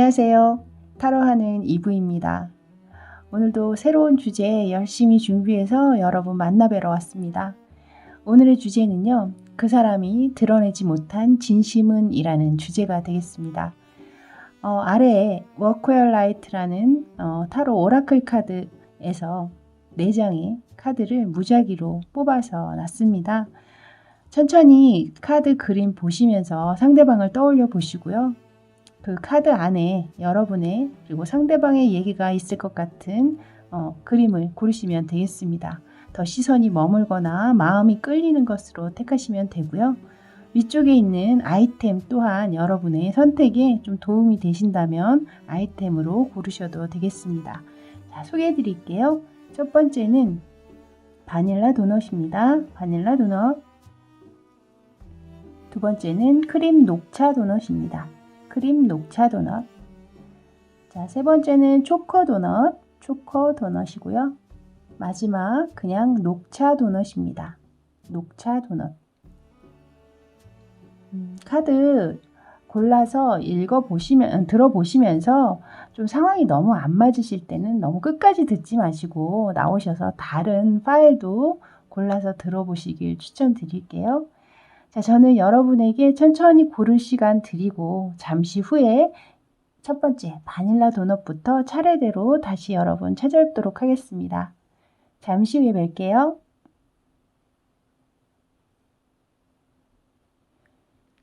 안녕하세요. 타로하는 이브입니다. 오늘도 새로운 주제 열심히 준비해서 여러분 만나뵈러 왔습니다. 오늘의 주제는요. 그 사람이 드러내지 못한 진심은 이라는 주제가 되겠습니다. 아래에 Work Your Light라는 타로 오라클 카드에서 4장의 카드를 무작위로 뽑아서 놨습니다. 천천히 카드 그림 보시면서 상대방을 떠올려 보시고요. 그 카드 안에 여러분의 그리고 상대방의 얘기가 있을 것 같은 그림을 고르시면 되겠습니다. 더 시선이 머물거나 마음이 끌리는 것으로 택하시면 되고요. 위쪽에 있는 아이템 또한 여러분의 선택에 좀 도움이 되신다면 아이템으로 고르셔도 되겠습니다. 자, 소개해 드릴게요. 첫 번째는 바닐라 도넛입니다. 바닐라 도넛. 두 번째는 크림 녹차 도넛입니다. 크림 녹차 도넛. 자, 세 번째는 초코 도넛. 초코 도넛이고요. 마지막 그냥 녹차 도넛입니다. 녹차 도넛. 카드 골라서 들어보시면서 좀 상황이 너무 안 맞으실 때는 너무 끝까지 듣지 마시고 나오셔서 다른 파일도 골라서 들어보시길 추천드릴게요. 자, 저는 여러분에게 천천히 고를 시간 드리고 잠시 후에 첫 번째 바닐라 도넛부터 차례대로 다시 여러분 찾아뵙도록 하겠습니다. 잠시 후에 뵐게요.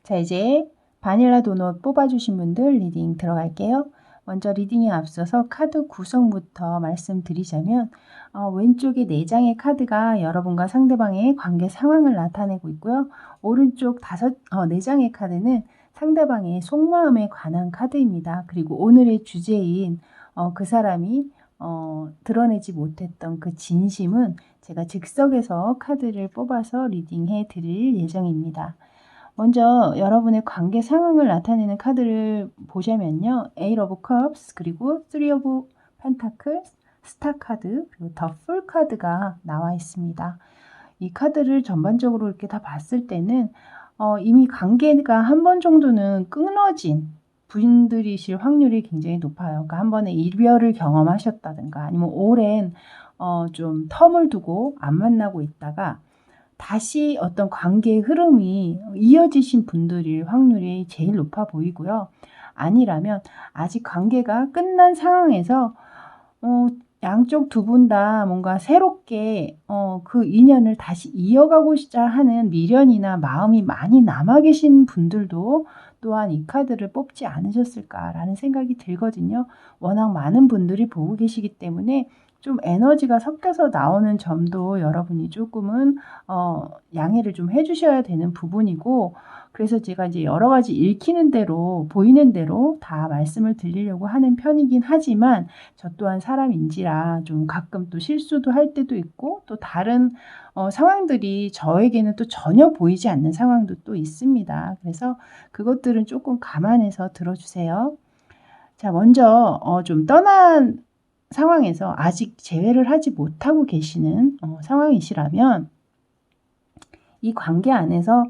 자, 이제 바닐라 도넛 뽑아주신 분들 리딩 들어갈게요. 먼저 리딩에 앞서서 카드 구성부터 말씀드리자면 왼쪽에 4장의 카드가 여러분과 상대방의 관계 상황을 나타내고 있고요. 오른쪽 4장의 카드는 상대방의 속마음에 관한 카드입니다. 그리고 오늘의 주제인 그 사람이 드러내지 못했던 그 진심은 제가 즉석에서 카드를 뽑아서 리딩해 드릴 예정입니다. 먼저 여러분의 관계 상황을 나타내는 카드를 보자면요. Eight of Cups, 그리고 Three of Pentacles, 스타 카드, 그리고 더 풀 카드가 나와 있습니다. 이 카드를 전반적으로 이렇게 다 봤을 때는 이미 관계가 한 번 정도는 끊어진 분들이실 확률이 굉장히 높아요. 그러니까 한 번의 이별을 경험하셨다든가 아니면 오랜 좀 텀을 두고 안 만나고 있다가 다시 어떤 관계의 흐름이 이어지신 분들일 확률이 제일 높아 보이고요. 아니라면 아직 관계가 끝난 상황에서 양쪽 두 분 다 뭔가 새롭게 그 인연을 다시 이어가고자 하는 미련이나 마음이 많이 남아 계신 분들도 또한 이 카드를 뽑지 않으셨을까라는 생각이 들거든요. 워낙 많은 분들이 보고 계시기 때문에 좀 에너지가 섞여서 나오는 점도 여러분이 조금은 양해를 좀 해주셔야 되는 부분이고, 그래서 제가 이제 여러 가지 읽히는 대로 보이는 대로 다 말씀을 드리려고 하는 편이긴 하지만 저 또한 사람인지라 좀 가끔 또 실수도 할 때도 있고 또 다른 상황들이 저에게는 또 전혀 보이지 않는 상황도 또 있습니다. 그래서 그것들은 조금 감안해서 들어주세요. 자, 먼저 좀 떠난 상황에서 아직 재회를 하지 못하고 계시는 상황이시라면 이 관계 안에서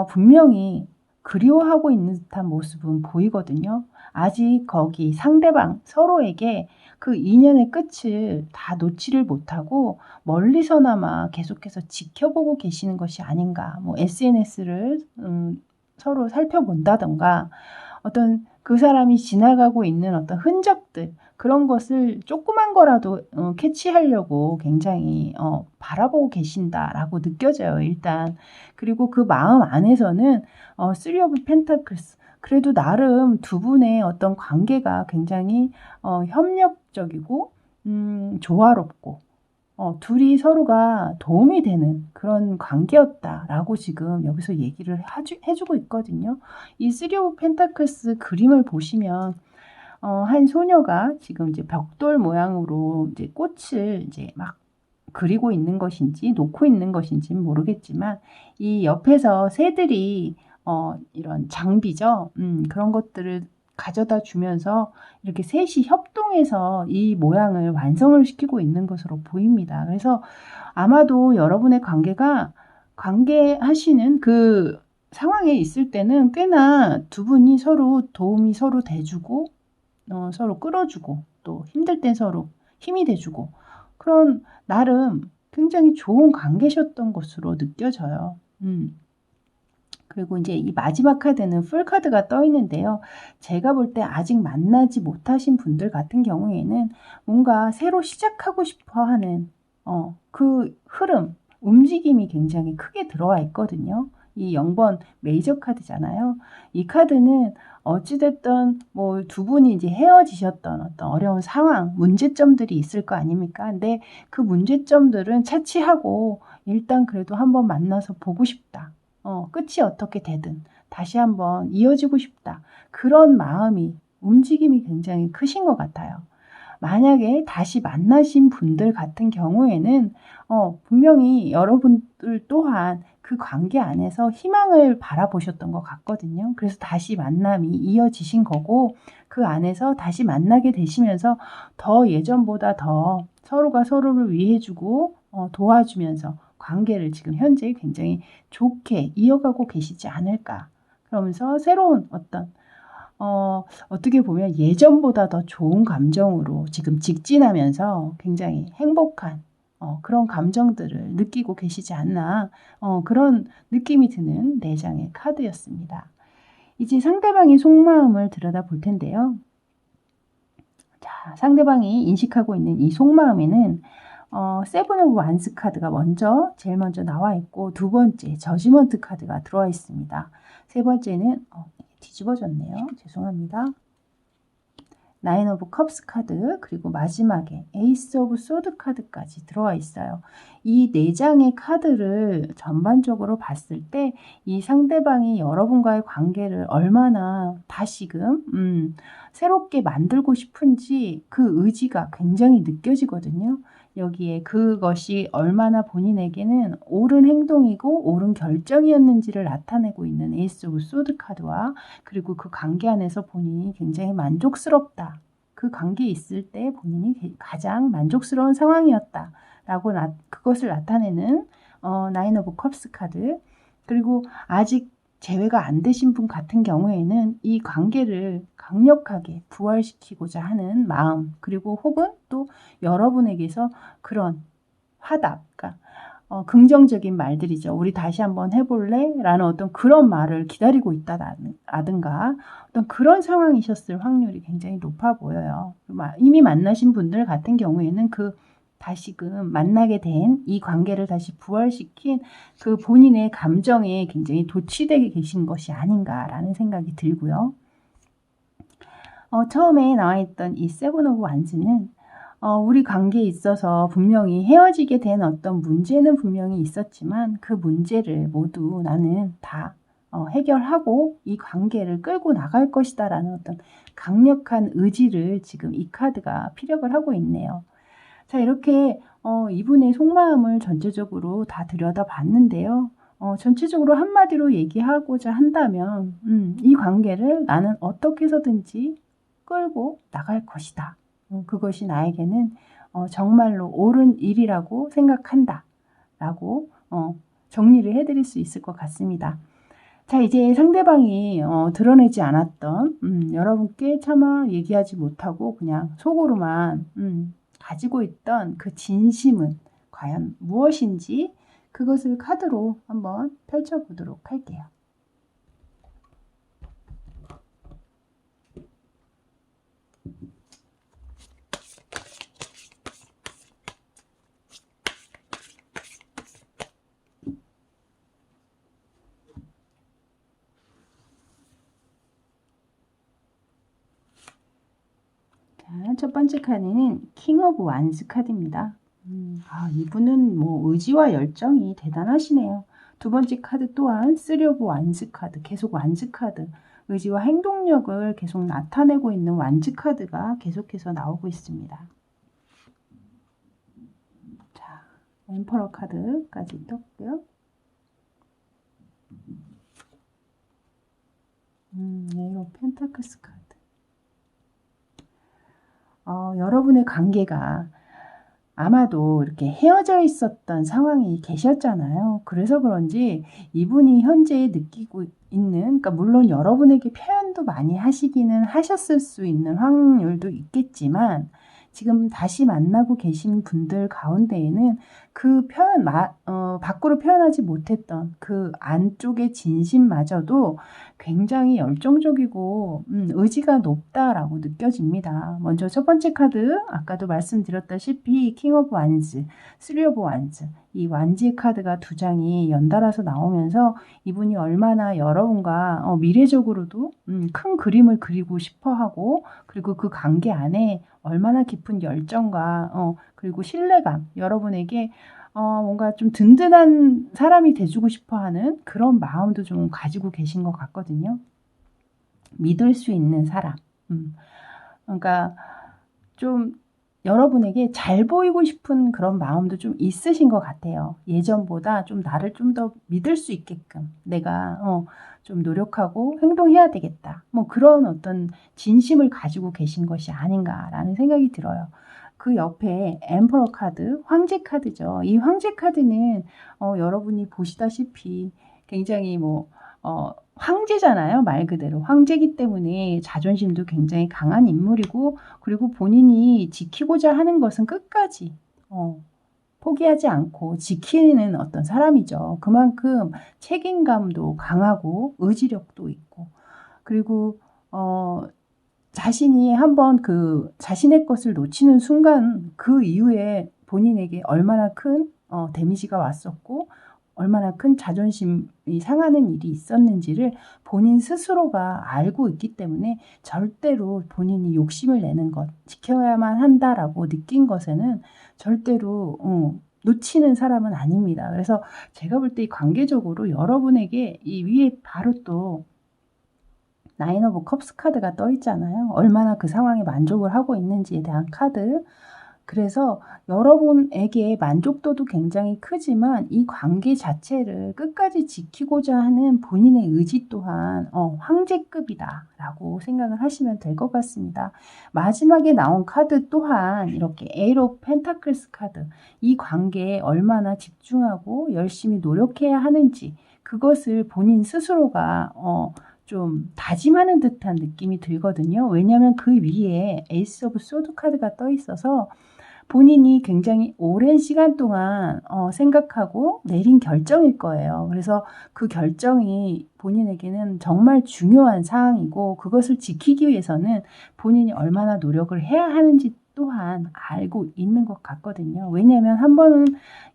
분명히 그리워하고 있는 듯한 모습은 보이거든요. 아직 거기 상대방 서로에게 그 인연의 끝을 다 놓지를 못하고 멀리서나마 계속해서 지켜보고 계시는 것이 아닌가. 뭐 SNS를 서로 살펴본다던가 어떤 그 사람이 지나가고 있는 어떤 흔적들, 그런 것을 조그만 거라도 캐치하려고 굉장히 바라보고 계신다라고 느껴져요, 일단. 그리고 그 마음 안에서는 Three of Pentacles, 그래도 나름 두 분의 어떤 관계가 굉장히 협력적이고 조화롭고 둘이 서로가 도움이 되는 그런 관계였다라고 지금 여기서 얘기를 해주고 있거든요. 이 Three of Pentacles 그림을 보시면 한 소녀가 지금 이제 벽돌 모양으로 이제 꽃을 이제 막 그리고 있는 것인지 놓고 있는 것인지는 모르겠지만 이 옆에서 새들이 이런 장비죠. 그런 것들을 가져다 주면서 이렇게 셋이 협동해서 이 모양을 완성을 시키고 있는 것으로 보입니다. 그래서 아마도 여러분의 관계하시는 그 상황에 있을 때는 꽤나 두 분이 서로 도움이 서로 돼주고 서로 끌어주고 또 힘들 땐 서로 힘이 돼주고 그런 나름 굉장히 좋은 관계셨던 것으로 느껴져요. 그리고 이제 이 마지막 카드는 풀 카드가 떠 있는데요. 제가 볼 때 아직 만나지 못하신 분들 같은 경우에는 뭔가 새로 시작하고 싶어 하는 그 흐름, 움직임이 굉장히 크게 들어와 있거든요. 이 0번 메이저 카드잖아요. 이 카드는 어찌됐든 뭐 두 분이 이제 헤어지셨던 어떤 어려운 상황, 문제점들이 있을 거 아닙니까? 근데 그 문제점들은 차치하고 일단 그래도 한번 만나서 보고 싶다. 끝이 어떻게 되든 다시 한번 이어지고 싶다. 그런 마음이, 움직임이 굉장히 크신 것 같아요. 만약에 다시 만나신 분들 같은 경우에는 분명히 여러분들 또한 그 관계 안에서 희망을 바라보셨던 것 같거든요. 그래서 다시 만남이 이어지신 거고 그 안에서 다시 만나게 되시면서 더 예전보다 더 서로가 서로를 위해주고 도와주면서 관계를 지금 현재 굉장히 좋게 이어가고 계시지 않을까. 그러면서 새로운 어떤 어떻게 보면 예전보다 더 좋은 감정으로 지금 직진하면서 굉장히 행복한 그런 감정들을 느끼고 계시지 않나 그런 느낌이 드는 4장의 카드였습니다. 이제 상대방의 속마음을 들여다볼 텐데요. 자, 상대방이 인식하고 있는 이 속마음에는 세븐 오브 완스 카드가 제일 먼저 나와 있고 두 번째 저지먼트 카드가 들어와 있습니다. 세 번째는 뒤집어졌네요. 죄송합니다. 나인 오브 컵스 카드 그리고 마지막에 에이스 오브 소드 카드까지 들어와 있어요. 이 4장의 카드를 전반적으로 봤을 때 이 상대방이 여러분과의 관계를 얼마나 다시금 새롭게 만들고 싶은지 그 의지가 굉장히 느껴지거든요. 여기에 그것이 얼마나 본인에게는 옳은 행동이고 옳은 결정이었는지를 나타내고 있는 에이스 오브 소드 카드와 그리고 그 관계 안에서 본인이 굉장히 만족스럽다. 그 관계에 있을 때 본인이 가장 만족스러운 상황이었다. 라고 그것을 나타내는 나인 오브 컵스 카드. 그리고 아직 재회가 안 되신 분 같은 경우에는 이 관계를 강력하게 부활시키고자 하는 마음 그리고 혹은 또 여러분에게서 그런 화답, 그러니까 긍정적인 말들이죠. 우리 다시 한번 해볼래? 라는 어떤 그런 말을 기다리고 있다라든가 어떤 그런 상황이셨을 확률이 굉장히 높아 보여요. 이미 만나신 분들 같은 경우에는 다시금 만나게 된 이 관계를 다시 부활시킨 그 본인의 감정에 굉장히 도취되어 계신 것이 아닌가라는 생각이 들고요. 처음에 나와 있던 이 세븐 오브 완즈는 우리 관계에 있어서 분명히 헤어지게 된 어떤 문제는 분명히 있었지만 그 문제를 모두 나는 다 해결하고 이 관계를 끌고 나갈 것이다 라는 어떤 강력한 의지를 지금 이 카드가 피력을 하고 있네요. 자, 이렇게 이분의 속마음을 전체적으로 다 들여다봤는데요. 전체적으로 한마디로 얘기하고자 한다면 이 관계를 나는 어떻게 해서든지 끌고 나갈 것이다. 그것이 나에게는 정말로 옳은 일이라고 생각한다. 라고 정리를 해드릴 수 있을 것 같습니다. 자, 이제 상대방이 드러내지 않았던 여러분께 차마 얘기하지 못하고 그냥 속으로만 가지고 있던 그 진심은 과연 무엇인지 그것을 카드로 한번 펼쳐보도록 할게요. 자, 첫 번째 카드는 킹 오브 완스 카드입니다. 이분은 뭐 의지와 열정이 대단하시네요. 두 번째 카드 또한 쓰리 오브 완스 카드, 계속 완스 카드, 의지와 행동력을 계속 나타내고 있는 완스 카드가 계속해서 나오고 있습니다. 자, 엠퍼러 카드까지 떴고요. 에이로 펜타클스 카드. 여러분의 관계가 아마도 이렇게 헤어져 있었던 상황이 계셨잖아요. 그래서 그런지 이분이 현재 느끼고 있는, 그러니까 물론 여러분에게 표현도 많이 하시기는 하셨을 수 있는 확률도 있겠지만, 지금 다시 만나고 계신 분들 가운데에는 그 표현, 밖으로 표현하지 못했던 그 안쪽의 진심마저도 굉장히 열정적이고 의지가 높다라고 느껴집니다. 먼저 첫 번째 카드, 아까도 말씀드렸다시피 킹 오브 완즈, 쓰리 오브 완즈, 이 완지의 카드가 두 장이 연달아서 나오면서 이분이 얼마나 여러분과 미래적으로도 큰 그림을 그리고 싶어하고, 그리고 그 관계 안에 얼마나 깊은 열정과 그리고 신뢰감, 여러분에게 뭔가 좀 든든한 사람이 돼주고 싶어하는 그런 마음도 좀 가지고 계신 것 같거든요. 믿을 수 있는 사람. 그러니까 좀 여러분에게 잘 보이고 싶은 그런 마음도 좀 있으신 것 같아요. 예전보다 좀 나를 좀 더 믿을 수 있게끔 내가 좀 노력하고 행동해야 되겠다. 뭐 그런 어떤 진심을 가지고 계신 것이 아닌가라는 생각이 들어요. 그 옆에 엠퍼러 카드, 황제 카드죠. 이 황제 카드는 여러분이 보시다시피 굉장히 황제잖아요. 말 그대로 황제이기 때문에 자존심도 굉장히 강한 인물이고, 그리고 본인이 지키고자 하는 것은 끝까지 포기하지 않고 지키는 어떤 사람이죠. 그만큼 책임감도 강하고 의지력도 있고, 그리고 자신이 한번 그 자신의 것을 놓치는 순간 그 이후에 본인에게 얼마나 큰 데미지가 왔었고 얼마나 큰 자존심이 상하는 일이 있었는지를 본인 스스로가 알고 있기 때문에 절대로 본인이 욕심을 내는 것, 지켜야만 한다라고 느낀 것에는 절대로 놓치는 사람은 아닙니다. 그래서 제가 볼 때 관계적으로 여러분에게 이 위에 바로 또 나인 오브 컵스 카드가 떠 있잖아요. 얼마나 그 상황에 만족을 하고 있는지에 대한 카드. 그래서 여러분에게 만족도도 굉장히 크지만 이 관계 자체를 끝까지 지키고자 하는 본인의 의지 또한 황제급이다 라고 생각을 하시면 될 것 같습니다. 마지막에 나온 카드 또한 이렇게 에이트 오브 펜타클스 카드, 이 관계에 얼마나 집중하고 열심히 노력해야 하는지 그것을 본인 스스로가 좀 다짐하는 듯한 느낌이 들거든요. 왜냐하면 그 위에 에이스 오브 소드 카드가 떠 있어서 본인이 굉장히 오랜 시간 동안 생각하고 내린 결정일 거예요. 그래서 그 결정이 본인에게는 정말 중요한 사항이고, 그것을 지키기 위해서는 본인이 얼마나 노력을 해야 하는지 또한 알고 있는 것 같거든요. 왜냐하면 한 번은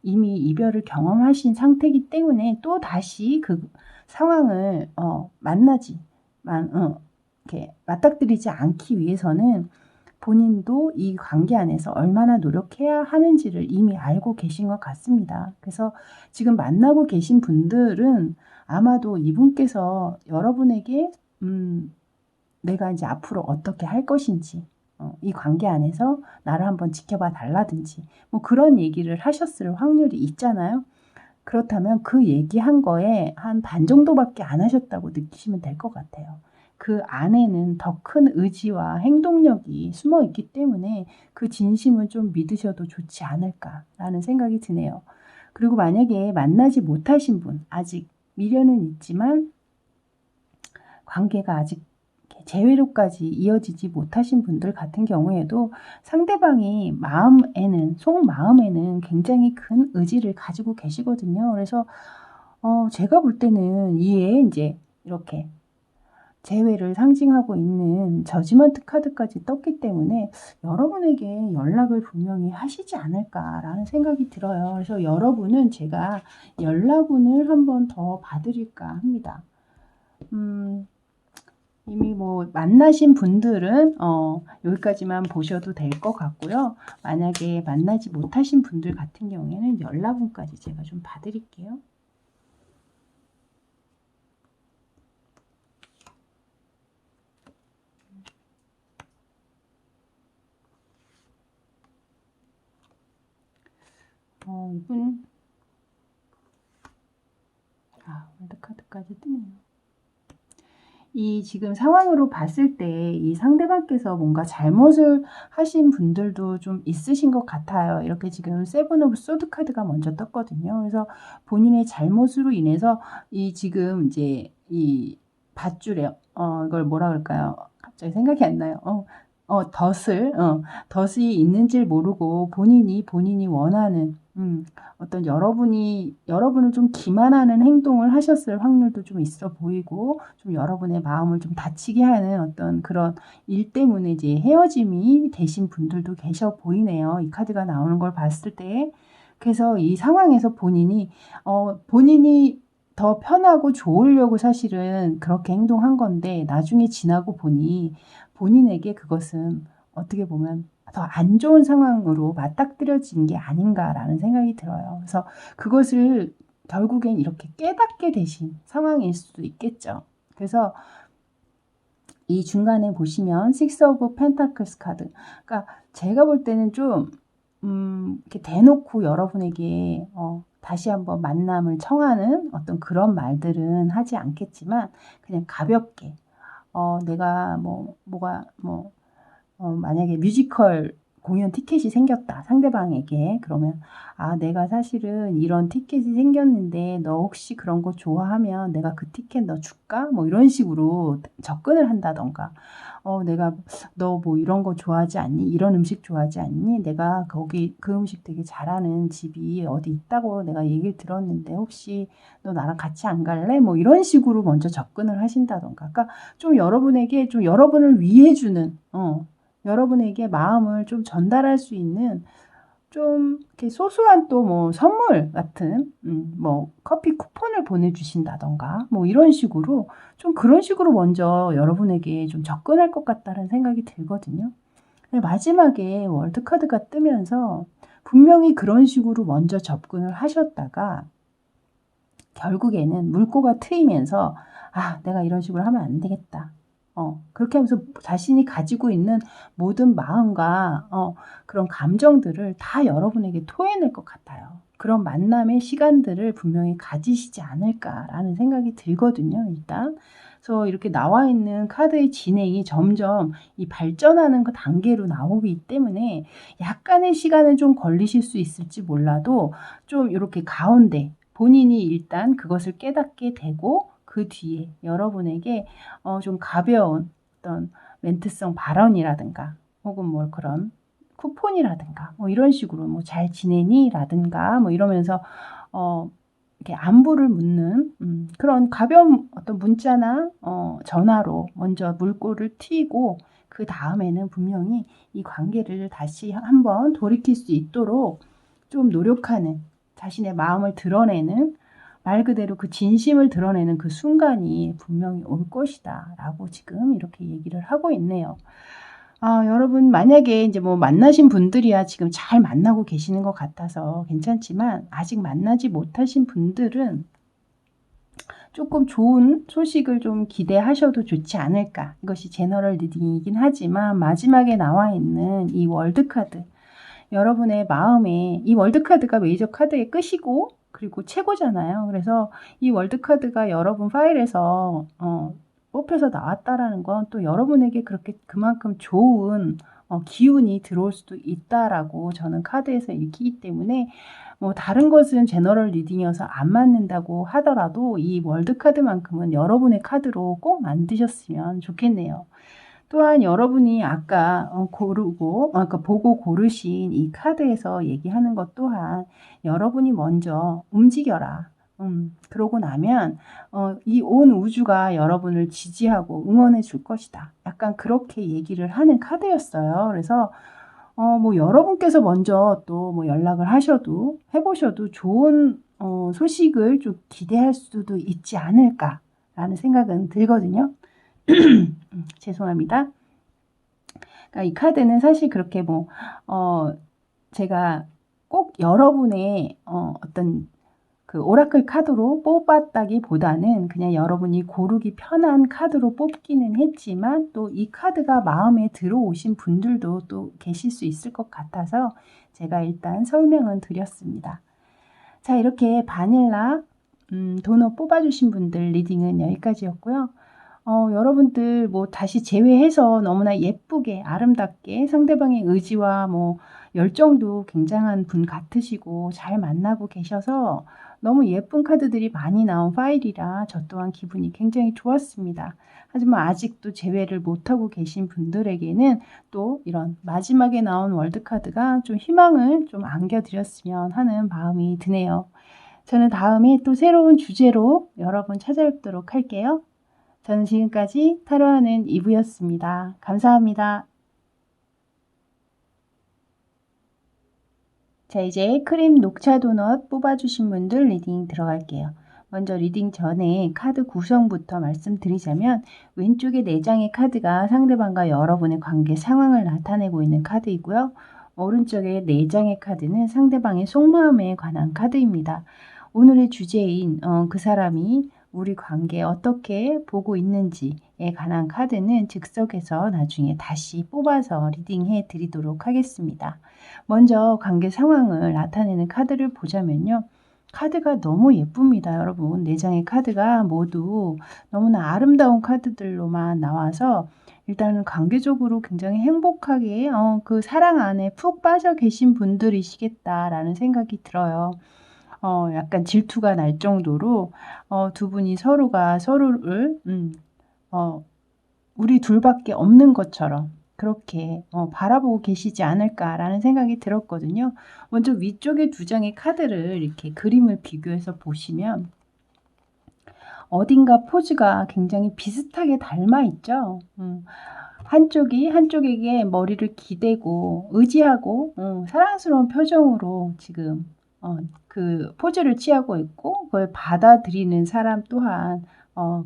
이미 이별을 경험하신 상태이기 때문에 또 다시 그 상황을 이렇게 맞닥뜨리지 않기 위해서는 본인도 이 관계 안에서 얼마나 노력해야 하는지를 이미 알고 계신 것 같습니다. 그래서 지금 만나고 계신 분들은 아마도 이분께서 여러분에게 내가 이제 앞으로 어떻게 할 것인지, 이 관계 안에서 나를 한번 지켜봐 달라든지 뭐 그런 얘기를 하셨을 확률이 있잖아요. 그렇다면 그 얘기한 거에 한 반 정도밖에 안 하셨다고 느끼시면 될 것 같아요. 그 안에는 더 큰 의지와 행동력이 숨어 있기 때문에 그 진심을 좀 믿으셔도 좋지 않을까라는 생각이 드네요. 그리고 만약에 만나지 못하신 분, 아직 미련은 있지만 관계가 아직 재회로까지 이어지지 못하신 분들 같은 경우에도 상대방이 속마음에는 굉장히 큰 의지를 가지고 계시거든요. 그래서 제가 볼 때는 이에 이제 이렇게 재회를 상징하고 있는 저지먼트 카드까지 떴기 때문에 여러분에게 연락을 분명히 하시지 않을까라는 생각이 들어요. 그래서 여러분은 제가 연락운을 한번 더 봐드릴까 합니다. 이미 만나신 분들은 여기까지만 보셔도 될 것 같고요. 만약에 만나지 못하신 분들 같은 경우에는 연락운까지 제가 좀 봐드릴게요. 이분 월드카드까지 뜨네요. 이 지금 상황으로 봤을 때 이 상대방께서 뭔가 잘못을 하신 분들도 좀 있으신 것 같아요. 이렇게 지금 세븐 오브 소드 카드가 먼저 떴거든요. 그래서 본인의 잘못으로 인해서 이 지금 이제 이 밧줄에 이걸 뭐라 그럴까요? 갑자기 생각이 안 나요. 덫이 있는지를 모르고 본인이 원하는 어떤 여러분을 좀 기만하는 행동을 하셨을 확률도 좀 있어 보이고, 좀 여러분의 마음을 좀 다치게 하는 어떤 그런 일 때문에 이제 헤어짐이 되신 분들도 계셔 보이네요. 이 카드가 나오는 걸 봤을 때. 그래서 이 상황에서 본인이 더 편하고 좋으려고 사실은 그렇게 행동한 건데, 나중에 지나고 보니 본인에게 그것은 어떻게 보면 더 안 좋은 상황으로 맞닥뜨려진 게 아닌가라는 생각이 들어요. 그래서 그것을 결국엔 이렇게 깨닫게 되신 상황일 수도 있겠죠. 그래서 이 중간에 보시면 식스 오브 펜타클스 카드. 그러니까 제가 볼 때는 좀 이렇게 대놓고 여러분에게 다시 한번 만남을 청하는 어떤 그런 말들은 하지 않겠지만, 그냥 가볍게 내가 만약에 뮤지컬 공연 티켓이 생겼다, 상대방에게. 그러면 내가 사실은 이런 티켓이 생겼는데 너 혹시 그런 거 좋아하면 내가 그 티켓 너 줄까? 뭐 이런 식으로 접근을 한다던가, 내가 너 뭐 이런 거 좋아하지 않니? 이런 음식 좋아하지 않니? 내가 거기 그 음식 되게 잘하는 집이 어디 있다고 내가 얘기를 들었는데 혹시 너 나랑 같이 안 갈래? 뭐 이런 식으로 먼저 접근을 하신다던가. 그러니까 좀 여러분에게 좀 여러분을 위해주는 여러분에게 마음을 좀 전달할 수 있는 좀 이렇게 소소한 또 뭐 선물 같은 뭐 커피 쿠폰을 보내주신다던가 뭐 이런 식으로 좀 그런 식으로 먼저 여러분에게 좀 접근할 것 같다는 생각이 들거든요. 마지막에 월드카드가 뜨면서 분명히 그런 식으로 먼저 접근을 하셨다가 결국에는 물꼬가 트이면서 내가 이런 식으로 하면 안 되겠다. 그렇게 하면서 자신이 가지고 있는 모든 마음과 그런 감정들을 다 여러분에게 토해낼 것 같아요. 그런 만남의 시간들을 분명히 가지시지 않을까라는 생각이 들거든요, 일단. 그래서 이렇게 나와 있는 카드의 진행이 점점 이 발전하는 그 단계로 나오기 때문에 약간의 시간은 좀 걸리실 수 있을지 몰라도 좀 이렇게 가운데 본인이 일단 그것을 깨닫게 되고, 그 뒤에 여러분에게 좀 가벼운 어떤 멘트성 발언이라든가 혹은 뭐 그런 쿠폰이라든가 뭐 이런 식으로 뭐 잘 지내니? 라든가 뭐 이러면서 이렇게 안부를 묻는 그런 가벼운 어떤 문자나 전화로 먼저 물꼬를 트이고, 그 다음에는 분명히 이 관계를 다시 한번 돌이킬 수 있도록 좀 노력하는, 자신의 마음을 드러내는, 말 그대로 그 진심을 드러내는 그 순간이 분명히 올 것이다 라고 지금 이렇게 얘기를 하고 있네요. 여러분 만약에 이제 뭐 만나신 분들이야 지금 잘 만나고 계시는 것 같아서 괜찮지만, 아직 만나지 못하신 분들은 조금 좋은 소식을 좀 기대하셔도 좋지 않을까. 이것이 제너럴 리딩이긴 하지만 마지막에 나와 있는 이 월드카드, 여러분의 마음에 이 월드카드가 메이저 카드의 끝이고 그리고 최고잖아요. 그래서 이 월드카드가 여러분 파일에서 뽑혀서 나왔다라는 건 또 여러분에게 그렇게 그만큼 좋은 기운이 들어올 수도 있다라고 저는 카드에서 읽히기 때문에, 뭐 다른 것은 제너럴 리딩이어서 안 맞는다고 하더라도 이 월드카드만큼은 여러분의 카드로 꼭 만드셨으면 좋겠네요. 또한 여러분이 아까 보고 고르신 이 카드에서 얘기하는 것 또한, 여러분이 먼저 움직여라. 그러고 나면 이 온 우주가 여러분을 지지하고 응원해 줄 것이다. 약간 그렇게 얘기를 하는 카드였어요. 그래서 뭐 여러분께서 먼저 또 뭐 연락을 해보셔도 좋은 소식을 좀 기대할 수도 있지 않을까라는 생각은 들거든요. 죄송합니다. 그러니까 이 카드는 사실 그렇게 제가 꼭 여러분의 어떤 그 오라클 카드로 뽑았다기보다는 그냥 여러분이 고르기 편한 카드로 뽑기는 했지만, 또 이 카드가 마음에 들어오신 분들도 또 계실 수 있을 것 같아서 제가 일단 설명은 드렸습니다. 자, 이렇게 바닐라 도넛 뽑아주신 분들 리딩은 여기까지였고요. 여러분들 뭐 다시 제외해서 너무나 예쁘게 아름답게 상대방의 의지와 뭐 열정도 굉장한 분 같으시고 잘 만나고 계셔서 너무 예쁜 카드들이 많이 나온 파일이라 저 또한 기분이 굉장히 좋았습니다. 하지만 아직도 제외를 못하고 계신 분들에게는 또 이런 마지막에 나온 월드카드가 좀 희망을 좀 안겨드렸으면 하는 마음이 드네요. 저는 다음에 또 새로운 주제로 여러분 찾아뵙도록 할게요. 저는 지금까지 타로하는 이브였습니다. 감사합니다. 자, 이제 크림 녹차 도넛 뽑아주신 분들 리딩 들어갈게요. 먼저 리딩 전에 카드 구성부터 말씀드리자면 왼쪽에 4장의 카드가 상대방과 여러분의 관계 상황을 나타내고 있는 카드이고요. 오른쪽에 4장의 카드는 상대방의 속마음에 관한 카드입니다. 오늘의 주제인 그 사람이 우리 관계 어떻게 보고 있는지에 관한 카드는 즉석에서 나중에 다시 뽑아서 리딩해 드리도록 하겠습니다. 먼저 관계 상황을 나타내는 카드를 보자면요. 카드가 너무 예쁩니다. 여러분 4장의 카드가 모두 너무나 아름다운 카드들로만 나와서 일단은 관계적으로 굉장히 행복하게 그 사랑 안에 푹 빠져 계신 분들이시겠다라는 생각이 들어요. 약간 질투가 날 정도로 두 분이 서로가 서로를 우리 둘밖에 없는 것처럼 그렇게 바라보고 계시지 않을까라는 생각이 들었거든요. 먼저 위쪽에 2장의 카드를 이렇게 그림을 비교해서 보시면 어딘가 포즈가 굉장히 비슷하게 닮아 있죠. 한쪽이 한쪽에게 머리를 기대고 의지하고 사랑스러운 표정으로 지금 그 포즈를 취하고 있고 그걸 받아들이는 사람 또한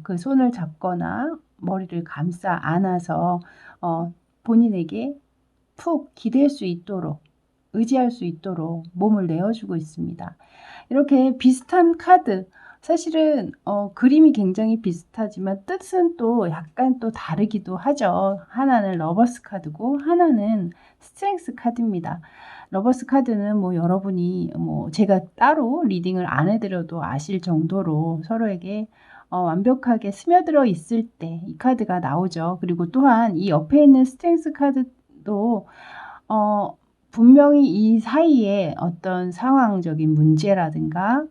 그 손을 잡거나 머리를 감싸 안아서 본인에게 푹 기댈 수 있도록 의지할 수 있도록 몸을 내어주고 있습니다. 이렇게 비슷한 카드 사실은 그림이 굉장히 비슷하지만 뜻은 또 약간 또 다르기도 하죠. 하나는 러버스 카드고 하나는 스트렝스 카드입니다. 러버스 카드는 뭐 여러분이 뭐 제가 따로 리딩을 안 해드려도 아실 정도로 서로에게 완벽하게 스며들어 있을 때 이 카드가 나오죠. 그리고 또한 이 옆에 있는 스트렝스 카드도 분명히 이 사이에 어떤 상황적인 문제라든가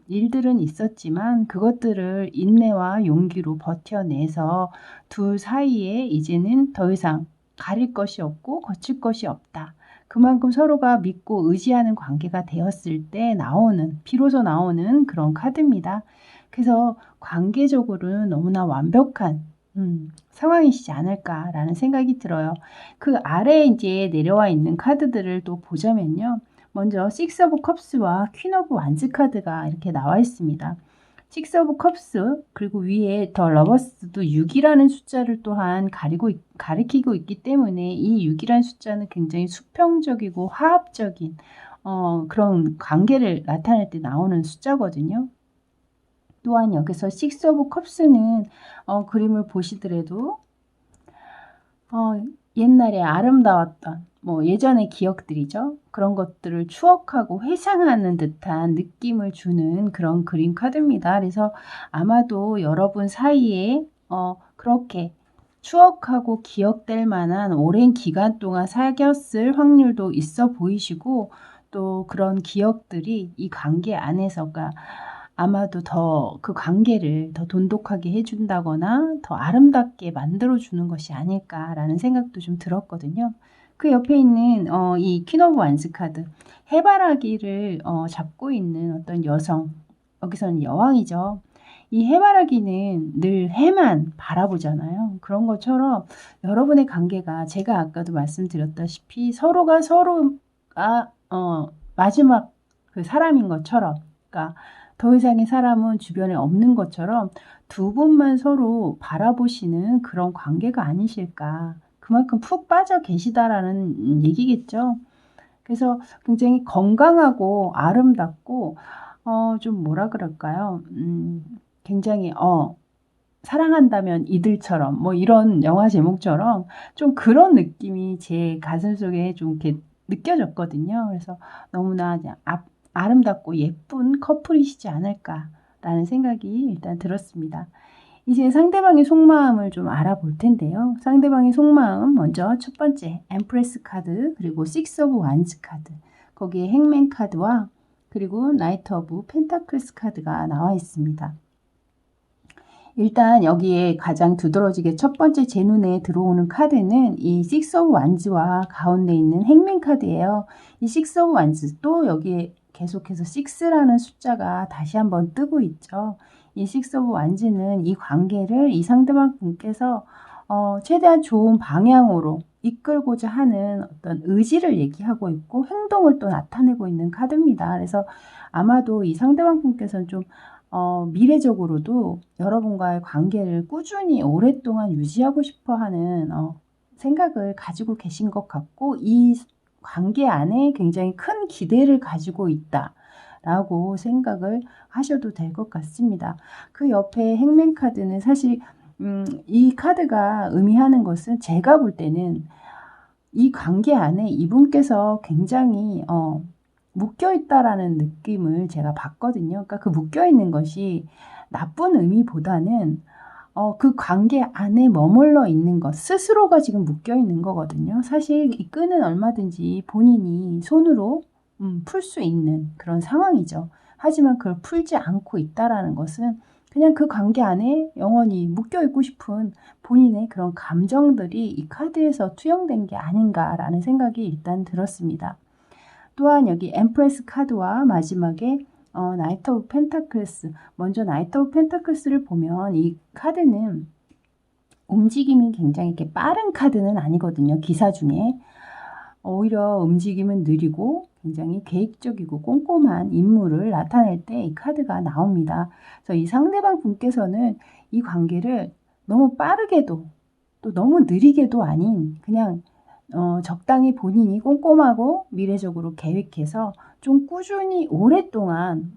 일들은 있었지만 그것들을 인내와 용기로 버텨내서 둘 사이에 이제는 더 이상 가릴 것이 없고 거칠 것이 없다. 그만큼 서로가 믿고 의지하는 관계가 되었을 때 비로소 나오는 그런 카드입니다. 그래서 관계적으로는 너무나 완벽한 상황이시지 않을까라는 생각이 들어요. 그 아래에 이제 내려와 있는 카드들을 또 보자면요. 먼저 식스 오브 컵스와 퀸 오브 완즈 카드가 이렇게 나와 있습니다. 식스 오브 컵스 그리고 위에 더 러버스도 6이라는 숫자를 또한 가리키고 있기 때문에 이 6이라는 숫자는 굉장히 수평적이고 화합적인 그런 관계를 나타낼 때 나오는 숫자거든요. 또한 여기서 식스 오브 컵스는 그림을 보시더라도 옛날에 아름다웠던 뭐 예전의 기억들이죠. 그런 것들을 추억하고 회상하는 듯한 느낌을 주는 그런 그림 카드입니다. 그래서 아마도 여러분 사이에 그렇게 추억하고 기억될 만한 오랜 기간 동안 사귀었을 확률도 있어 보이시고 또 그런 기억들이 이 관계 안에서가 아마도 더 그 관계를 더 돈독하게 해준다거나 더 아름답게 만들어주는 것이 아닐까라는 생각도 좀 들었거든요. 그 옆에 있는 이 퀸 오브 완스 카드 해바라기를 잡고 있는 어떤 여성 여기서는 여왕이죠. 이 해바라기는 늘 해만 바라보잖아요. 그런 것처럼 여러분의 관계가 제가 아까도 말씀드렸다시피 서로가 마지막 그 사람인 것처럼 그러니까 더 이상의 사람은 주변에 없는 것처럼 두 분만 서로 바라보시는 그런 관계가 아니실까. 그만큼 푹 빠져 계시다라는 얘기겠죠. 그래서 굉장히 건강하고 아름답고 좀 뭐라 그럴까요? 굉장히 사랑한다면 이들처럼 뭐 이런 영화 제목처럼 좀 그런 느낌이 제 가슴속에 좀 이렇게 느껴졌거든요. 그래서 너무나 아름답고 예쁜 커플이시지 않을까라는 생각이 일단 들었습니다. 이제 상대방의 속마음을 좀 알아볼 텐데요. 상대방의 속마음 먼저 첫 번째 엠프레스 카드, 그리고 식스 오브 완즈 카드, 거기에 행맨 카드와 그리고 나이트 오브 펜타클스 카드가 나와 있습니다. 일단 여기에 가장 두드러지게 첫 번째 제 눈에 들어오는 카드는 이 식스 오브 완즈와 가운데 있는 행맨 카드예요. 이 식스 오브 완즈, 또 여기에 계속해서 6라는 숫자가 다시 한번 뜨고 있죠. 이 식스 오브 완즈는 이 관계를 이 상대방 분께서 최대한 좋은 방향으로 이끌고자 하는 어떤 의지를 얘기하고 있고 행동을 또 나타내고 있는 카드입니다. 그래서 아마도 이 상대방 분께서는 좀 미래적으로도 여러분과의 관계를 꾸준히 오랫동안 유지하고 싶어 하는 생각을 가지고 계신 것 같고, 이 관계 안에 굉장히 큰 기대를 가지고 있다 라고 생각을 하셔도 될 것 같습니다. 그 옆에 행맨 카드는 사실 이 카드가 의미하는 것은, 제가 볼 때는 이 관계 안에 이분께서 굉장히 묶여 있다라는 느낌을 제가 받거든요. 그러니까 그 묶여 있는 것이 나쁜 의미보다는 그 관계 안에 머물러 있는 것, 스스로가 지금 묶여 있는 거거든요. 사실 이 끈은 얼마든지 본인이 손으로 풀 수 있는 그런 상황이죠. 하지만 그걸 풀지 않고 있다라는 것은 그냥 그 관계 안에 영원히 묶여 있고 싶은 본인의 그런 감정들이 이 카드에서 투영된 게 아닌가라는 생각이 일단 들었습니다. 또한 여기 엠프레스 카드와 마지막에 나이트 오브 펜타클스, 먼저 나이트 오브 펜타클스를 보면 이 카드는 움직임이 굉장히 이렇게 빠른 카드는 아니거든요. 기사 중에 오히려 움직임은 느리고 굉장히 계획적이고 꼼꼼한 인물을 나타낼 때 이 카드가 나옵니다. 그래서 이 상대방 분께서는 이 관계를 너무 빠르게도 또 너무 느리게도 아닌 그냥 적당히 본인이 꼼꼼하고 미래적으로 계획해서 좀 꾸준히 오랫동안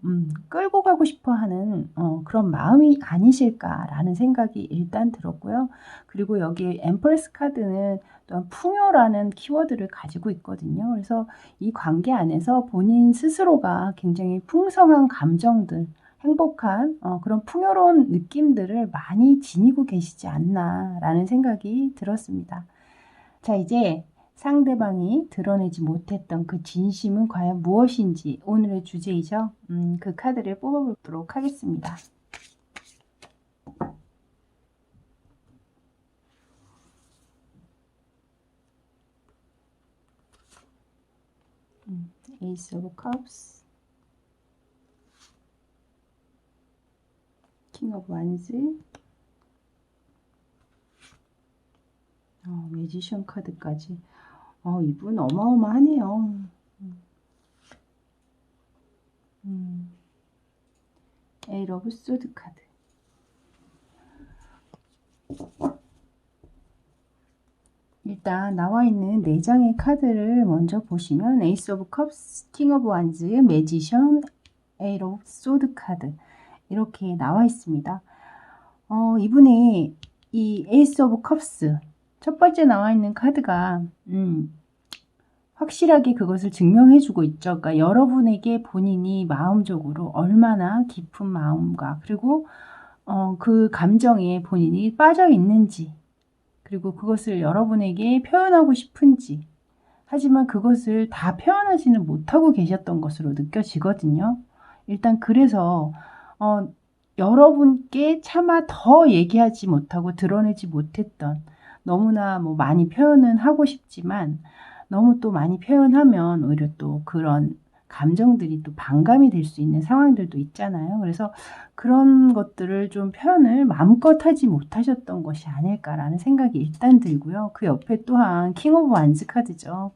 끌고 가고 싶어 하는 그런 마음이 아니실까라는 생각이 일단 들었고요. 그리고 여기 엠프레스 카드는 또한 풍요라는 키워드를 가지고 있거든요. 그래서 이 관계 안에서 본인 스스로가 굉장히 풍성한 감정들, 행복한 그런 풍요로운 느낌들을 많이 지니고 계시지 않나라는 생각이 들었습니다. 자, 이제 상대방이 드러내지 못했던 그 진심은 과연 무엇인지, 오늘의 주제이죠. 그 카드를 뽑아보도록 하겠습니다. 에이스 오브 컵스, 킹 오브 완즈, 매지션 카드까지. 이분 어마어마하네요. 에이 러브 소드 카드. 일단 나와 있는 4장의 카드를 먼저 보시면 에이스 오브 컵스, 킹 오브 완즈, 매지션, 에이 러브 소드 카드 이렇게 나와 있습니다. 이분이 이 에이스 오브 컵스 첫 번째 나와 있는 카드가 확실하게 그것을 증명해주고 있죠. 그러니까 여러분에게 본인이 마음적으로 얼마나 깊은 마음과 그리고 그 감정에 본인이 빠져 있는지, 그리고 그것을 여러분에게 표현하고 싶은지, 하지만 그것을 다 표현하지는 못하고 계셨던 것으로 느껴지거든요. 일단 그래서 여러분께 차마 더 얘기하지 못하고 드러내지 못했던, 너무나 뭐 많이 표현은 하고 싶지만 너무 또 많이 표현하면 오히려 또 그런 감정들이 또 반감이 될 수 있는 상황들도 있잖아요. 그래서 그런 것들을 좀 표현을 마음껏 하지 못하셨던 것이 아닐까라는 생각이 일단 들고요. 그 옆에 또한 킹 오브 완즈 카드죠.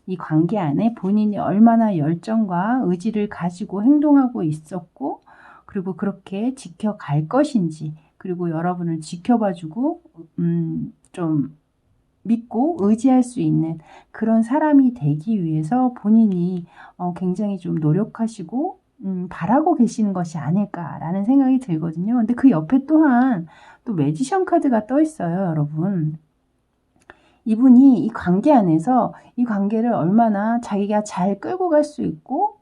이 관계 안에 본인이 얼마나 열정과 의지를 가지고 행동하고 있었고, 그리고 그렇게 지켜갈 것인지, 그리고 여러분을 지켜봐주고 좀 믿고 의지할 수 있는 그런 사람이 되기 위해서 본인이 굉장히 좀 노력하시고 바라고 계시는 것이 아닐까라는 생각이 들거든요. 근데 그 옆에 또한 또 매지션 카드가 떠 있어요, 여러분. 이분이 이 관계 안에서 이 관계를 얼마나 자기가 잘 끌고 갈 수 있고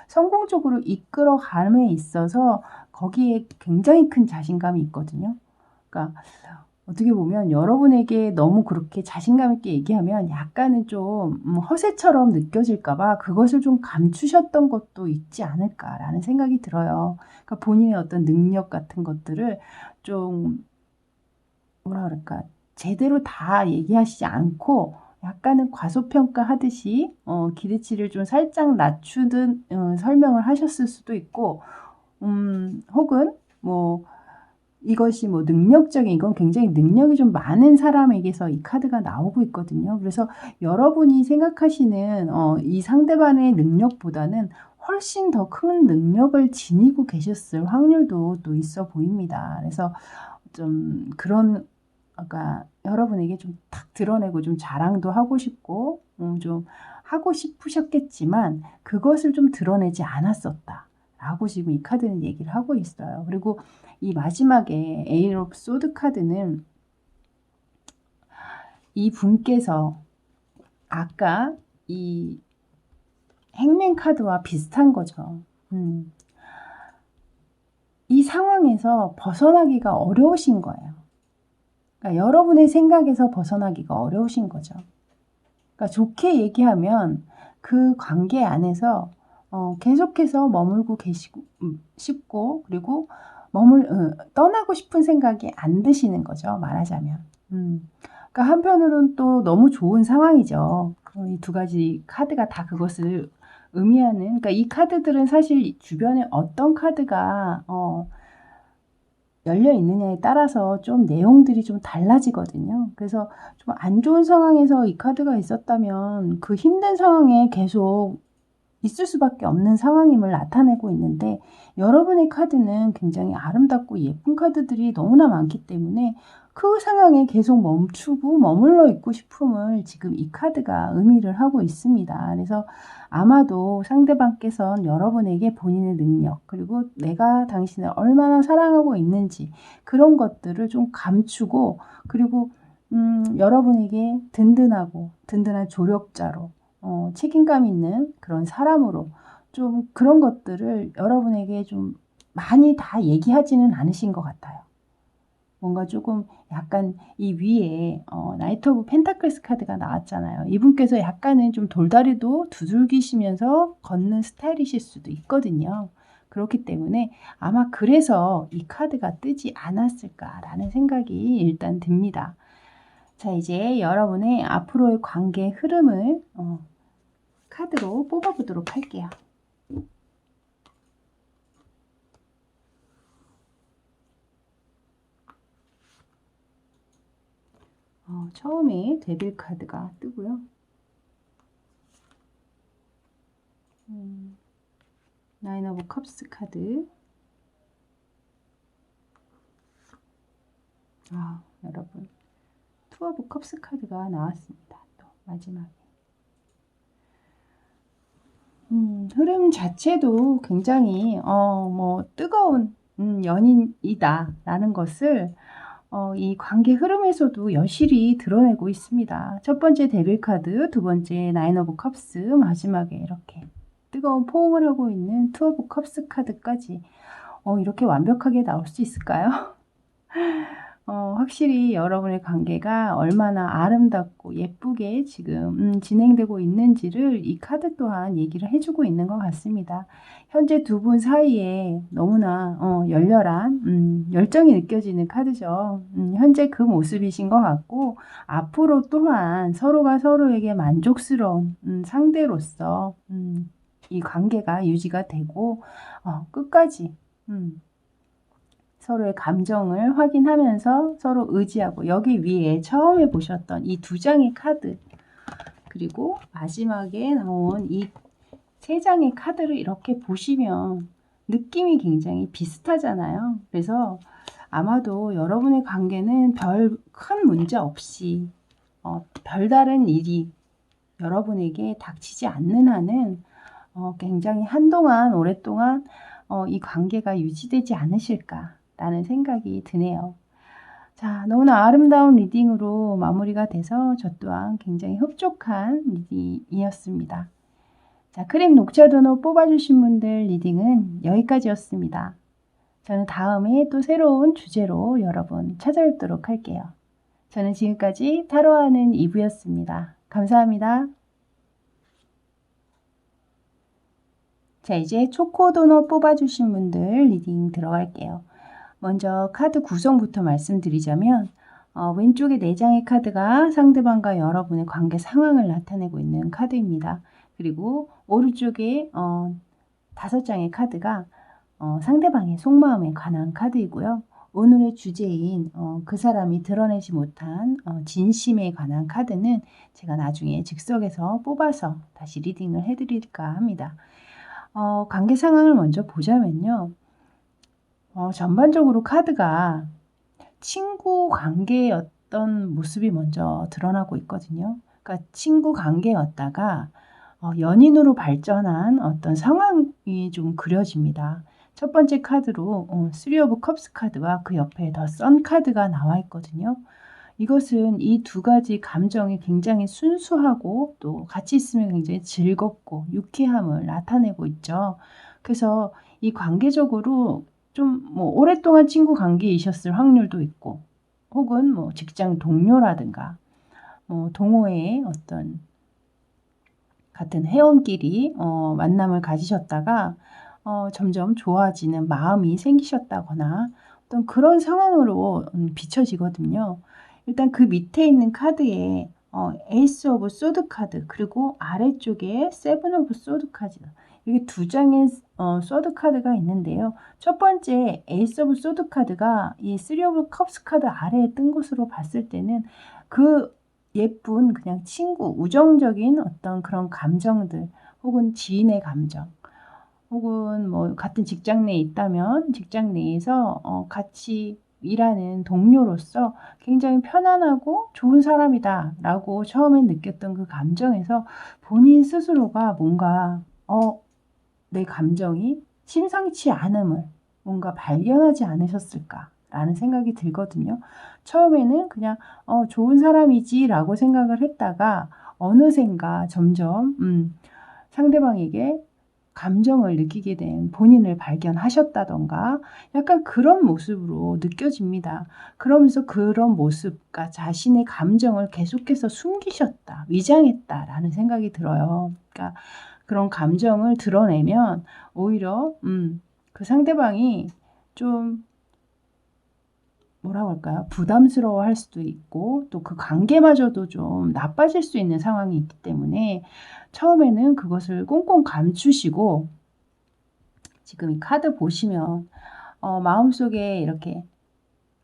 성공적으로 이끌어감에 있어서 거기에 굉장히 큰 자신감이 있거든요. 그러니까 어떻게 보면 여러분에게 너무 그렇게 자신감 있게 얘기하면 약간은 좀 허세처럼 느껴질까 봐 그것을 좀 감추셨던 것도 있지 않을까라는 생각이 들어요. 그러니까 본인의 어떤 능력 같은 것들을 좀 뭐라 그럴까, 제대로 다 얘기하시지 않고 약간은 과소평가하듯이 기대치를 좀 살짝 낮추듯 설명을 하셨을 수도 있고, 혹은 뭐 이것이 뭐 능력적인, 이건 굉장히 능력이 좀 많은 사람에게서 이 카드가 나오고 있거든요. 그래서 여러분이 생각하시는 이 상대방의 능력보다는 훨씬 더 큰 능력을 지니고 계셨을 확률도 또 있어 보입니다. 그래서 좀 그런, 아까 여러분에게 좀 탁 드러내고 좀 자랑도 하고 싶고 좀 하고 싶으셨겠지만 그것을 좀 드러내지 않았었다 라고 지금 이 카드는 얘기를 하고 있어요. 그리고 이 마지막에 에이스 오브 소드 카드는 이 분께서 아까 이 행맨 카드와 비슷한 거죠. 이 상황에서 벗어나기가 어려우신 거예요. 그러니까 여러분의 생각에서 벗어나기가 어려우신 거죠. 그러니까 좋게 얘기하면 그 관계 안에서 계속해서 머물고 계시고 싶고, 그리고 떠나고 싶은 생각이 안 드시는 거죠, 말하자면. 그러니까 한편으로는 또 너무 좋은 상황이죠. 이 두 가지 카드가 다 그것을 의미하는, 그러니까 이 카드들은 사실 주변에 어떤 카드가 열려 있느냐에 따라서 좀 내용들이 좀 달라지거든요. 그래서 좀 안 좋은 상황에서 이 카드가 있었다면 그 힘든 상황에 계속 있을 수밖에 없는 상황임을 나타내고 있는데, 여러분의 카드는 굉장히 아름답고 예쁜 카드들이 너무나 많기 때문에 그 상황에 계속 멈추고 머물러 있고 싶음을 지금 이 카드가 의미를 하고 있습니다. 그래서 아마도 상대방께서는 여러분에게 본인의 능력, 그리고 내가 당신을 얼마나 사랑하고 있는지 그런 것들을 좀 감추고, 그리고 여러분에게 든든한 조력자로, 책임감 있는 그런 사람으로 좀 그런 것들을 여러분에게 좀 많이 다 얘기하지는 않으신 것 같아요. 뭔가 조금 약간 이 위에 나이트 오브 펜타클스 카드가 나왔잖아요. 이분께서 약간은 좀 돌다리도 두들기시면서 걷는 스타일이실 수도 있거든요. 그렇기 때문에 아마 그래서 이 카드가 뜨지 않았을까라는 생각이 일단 듭니다. 자, 이제 여러분의 앞으로의 관계 흐름을 카드로 뽑아보도록 할게요. 처음에 데빌 카드가 뜨고요. 나인 오브 컵스 카드. 여러분, 투 오브 컵스 카드가 나왔습니다. 또 마지막에. 흐름 자체도 굉장히 뭐 뜨거운 연인이다 라는 것을 이 관계 흐름에서도 여실히 드러내고 있습니다. 첫 번째 데빌 카드, 두 번째 나인 오브 컵스, 마지막에 이렇게 뜨거운 포옹을 하고 있는 투 오브 컵스 카드까지 이렇게 완벽하게 나올 수 있을까요? 확실히 여러분의 관계가 얼마나 아름답고 예쁘게 지금 진행되고 있는지를 이 카드 또한 얘기를 해주고 있는 것 같습니다. 현재 두 분 사이에 너무나 열렬한 열정이 느껴지는 카드죠. 현재 그 모습이신 것 같고, 앞으로 또한 서로가 서로에게 만족스러운 상대로서 이 관계가 유지가 되고 끝까지 서로의 감정을 확인하면서 서로 의지하고, 여기 위에 처음에 보셨던 이 두 장의 카드, 그리고 마지막에 나온 이 세 장의 카드를 이렇게 보시면 느낌이 굉장히 비슷하잖아요. 그래서 아마도 여러분의 관계는 별 큰 문제 없이 별다른 일이 여러분에게 닥치지 않는 한은 굉장히 한동안, 오랫동안 이 관계가 유지되지 않으실까 라는 생각이 드네요. 자, 너무나 아름다운 리딩으로 마무리가 돼서 저 또한 굉장히 흡족한 리딩이었습니다. 자, 크림 녹차 도넛 뽑아주신 분들 리딩은 여기까지였습니다. 저는 다음에 또 새로운 주제로 여러분 찾아뵙도록 할게요. 저는 지금까지 타로하는 이브였습니다. 감사합니다. 자, 이제 초코도넛 뽑아주신 분들 리딩 들어갈게요. 먼저 카드 구성부터 말씀드리자면 왼쪽에 4장의 카드가 상대방과 여러분의 관계 상황을 나타내고 있는 카드입니다. 그리고 오른쪽에 5장의 카드가 상대방의 속마음에 관한 카드이고요. 오늘의 주제인 그 사람이 드러내지 못한 진심에 관한 카드는 제가 나중에 즉석에서 뽑아서 다시 리딩을 해드릴까 합니다. 관계 상황을 먼저 보자면요. 전반적으로 카드가 친구 관계였던 모습이 먼저 드러나고 있거든요. 그러니까 친구 관계였다가 연인으로 발전한 어떤 상황이 좀 그려집니다. 첫 번째 카드로 3 오브 컵스 카드와 그 옆에 더 선 카드가 나와 있거든요. 이것은 이 두 가지 감정이 굉장히 순수하고 또 같이 있으면 굉장히 즐겁고 유쾌함을 나타내고 있죠. 그래서 이 관계적으로 좀 오랫동안 친구 관계이셨을 확률도 있고, 혹은 직장 동료라든가 동호회의 어떤 같은 회원끼리 만남을 가지셨다가 점점 좋아지는 마음이 생기셨다거나 어떤 그런 상황으로 비춰지거든요. 일단 그 밑에 있는 카드에 에이스 오브 소드 카드, 그리고 아래쪽에 세븐 오브 소드 카드, 이게 2장의 소드 카드가 있는데요. 첫 번째 에이스 오브 소드 카드가 이 3 오브 컵스 카드 아래에 뜬 것으로 봤을 때는 그 예쁜 그냥 친구, 우정적인 어떤 그런 감정들, 혹은 지인의 감정, 혹은 같은 직장 내에 있다면 직장 내에서 같이 일하는 동료로서 굉장히 편안하고 좋은 사람이다 라고 처음에 느꼈던 그 감정에서 본인 스스로가 뭔가 내 감정이 심상치 않음을 뭔가 발견하지 않으셨을까 라는 생각이 들거든요. 처음에는 그냥 좋은 사람이지 라고 생각을 했다가 어느샌가 점점 상대방에게 감정을 느끼게 된 본인을 발견하셨다던가 약간 그런 모습으로 느껴집니다. 그러면서 그런 모습, 그러니까 자신의 감정을 계속해서 숨기셨다, 위장했다라는 생각이 들어요. 그러니까 그런 감정을 드러내면 오히려 그 상대방이 좀 뭐라고 할까요? 부담스러워할 수도 있고 또 그 관계마저도 좀 나빠질 수 있는 상황이 있기 때문에 처음에는 그것을 꽁꽁 감추시고, 지금 이 카드 보시면 마음속에 이렇게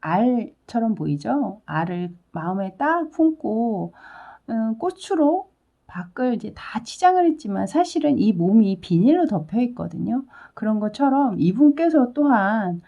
알처럼 보이죠? 알을 마음에 딱 품고 꽃으로 밖을 이제 다 치장을 했지만 사실은 이 몸이 비닐로 덮여 있거든요. 그런 것처럼 이분께서 또한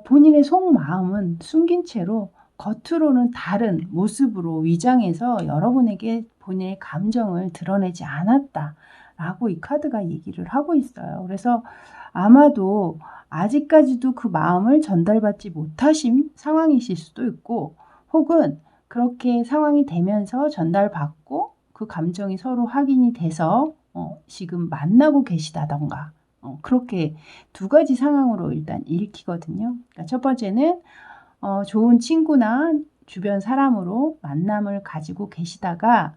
본인의 속마음은 숨긴 채로 겉으로는 다른 모습으로 위장해서 여러분에게 본인의 감정을 드러내지 않았다라고 이 카드가 얘기를 하고 있어요. 그래서 아마도 아직까지도 그 마음을 전달받지 못하신 상황이실 수도 있고, 혹은 그렇게 상황이 되면서 전달받고 그 감정이 서로 확인이 돼서 지금 만나고 계시다던가 그렇게 2가지 상황으로 일단 읽히거든요. 그러니까 첫 번째는 좋은 친구나 주변 사람으로 만남을 가지고 계시다가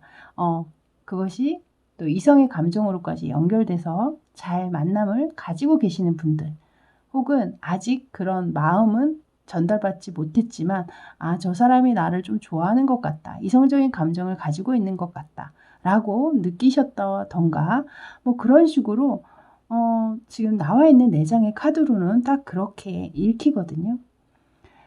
그것이 또 이성의 감정으로까지 연결돼서 잘 만남을 가지고 계시는 분들, 혹은 아직 그런 마음은 전달받지 못했지만 저 사람이 나를 좀 좋아하는 것 같다, 이성적인 감정을 가지고 있는 것 같다 라고 느끼셨다던가 그런 식으로 지금 나와 있는 4장의 카드로는 딱 그렇게 읽히거든요.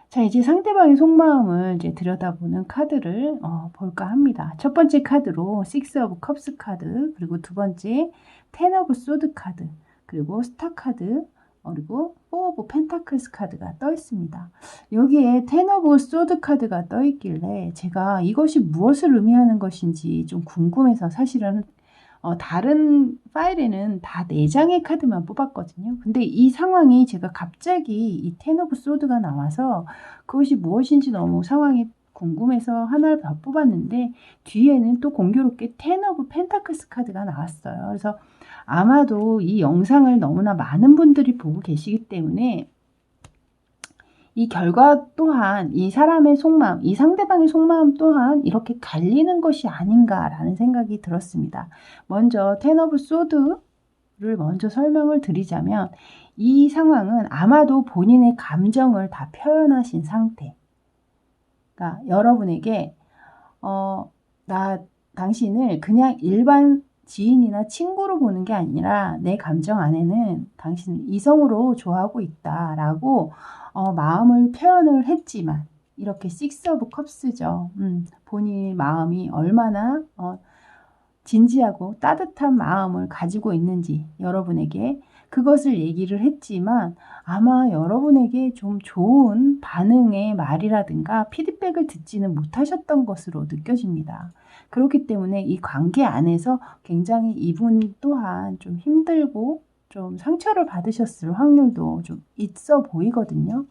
자, 이제 상대방의 속마음을 이제 들여다보는 카드를 볼까 합니다. 첫 번째 카드로 6 오브 컵스 카드, 그리고 두 번째 10 오브 소드 카드, 그리고 스타 카드, 그리고 4 오브 펜타클스 카드가 떠 있습니다. 여기에 10 오브 소드 카드가 떠 있길래 제가 이것이 무엇을 의미하는 것인지 좀 궁금해서 사실은 다른 파일에는 다 4장의 카드만 뽑았거든요. 근데 이 상황이 제가 갑자기 이 10 오브 소드가 나와서 그것이 무엇인지 너무 상황이 궁금해서 하나를 더 뽑았는데 뒤에는 또 공교롭게 10 오브 펜타클스 카드가 나왔어요. 그래서 아마도 이 영상을 너무나 많은 분들이 보고 계시기 때문에 이 결과 또한 이 사람의 속마음, 이 상대방의 속마음 또한 이렇게 갈리는 것이 아닌가라는 생각이 들었습니다. 먼저 텐 오브 소드를 먼저 설명을 드리자면 이 상황은 아마도 본인의 감정을 다 표현하신 상태. 그러니까 여러분에게 당신을 그냥 일반 지인이나 친구로 보는 게 아니라 내 감정 안에는 당신을 이성으로 좋아하고 있다라고 마음을 표현을 했지만 이렇게 식스 오브 컵스죠. 본인의 마음이 얼마나 진지하고 따뜻한 마음을 가지고 있는지 여러분에게 그것을 얘기를 했지만 아마 여러분에게 좀 좋은 반응의 말이라든가 피드백을 듣지는 못하셨던 것으로 느껴집니다. 그렇기 때문에 이 관계 안에서 굉장히 이분 또한 좀 힘들고 좀 상처를 받으셨을 확률도 좀 있어 보이거든요.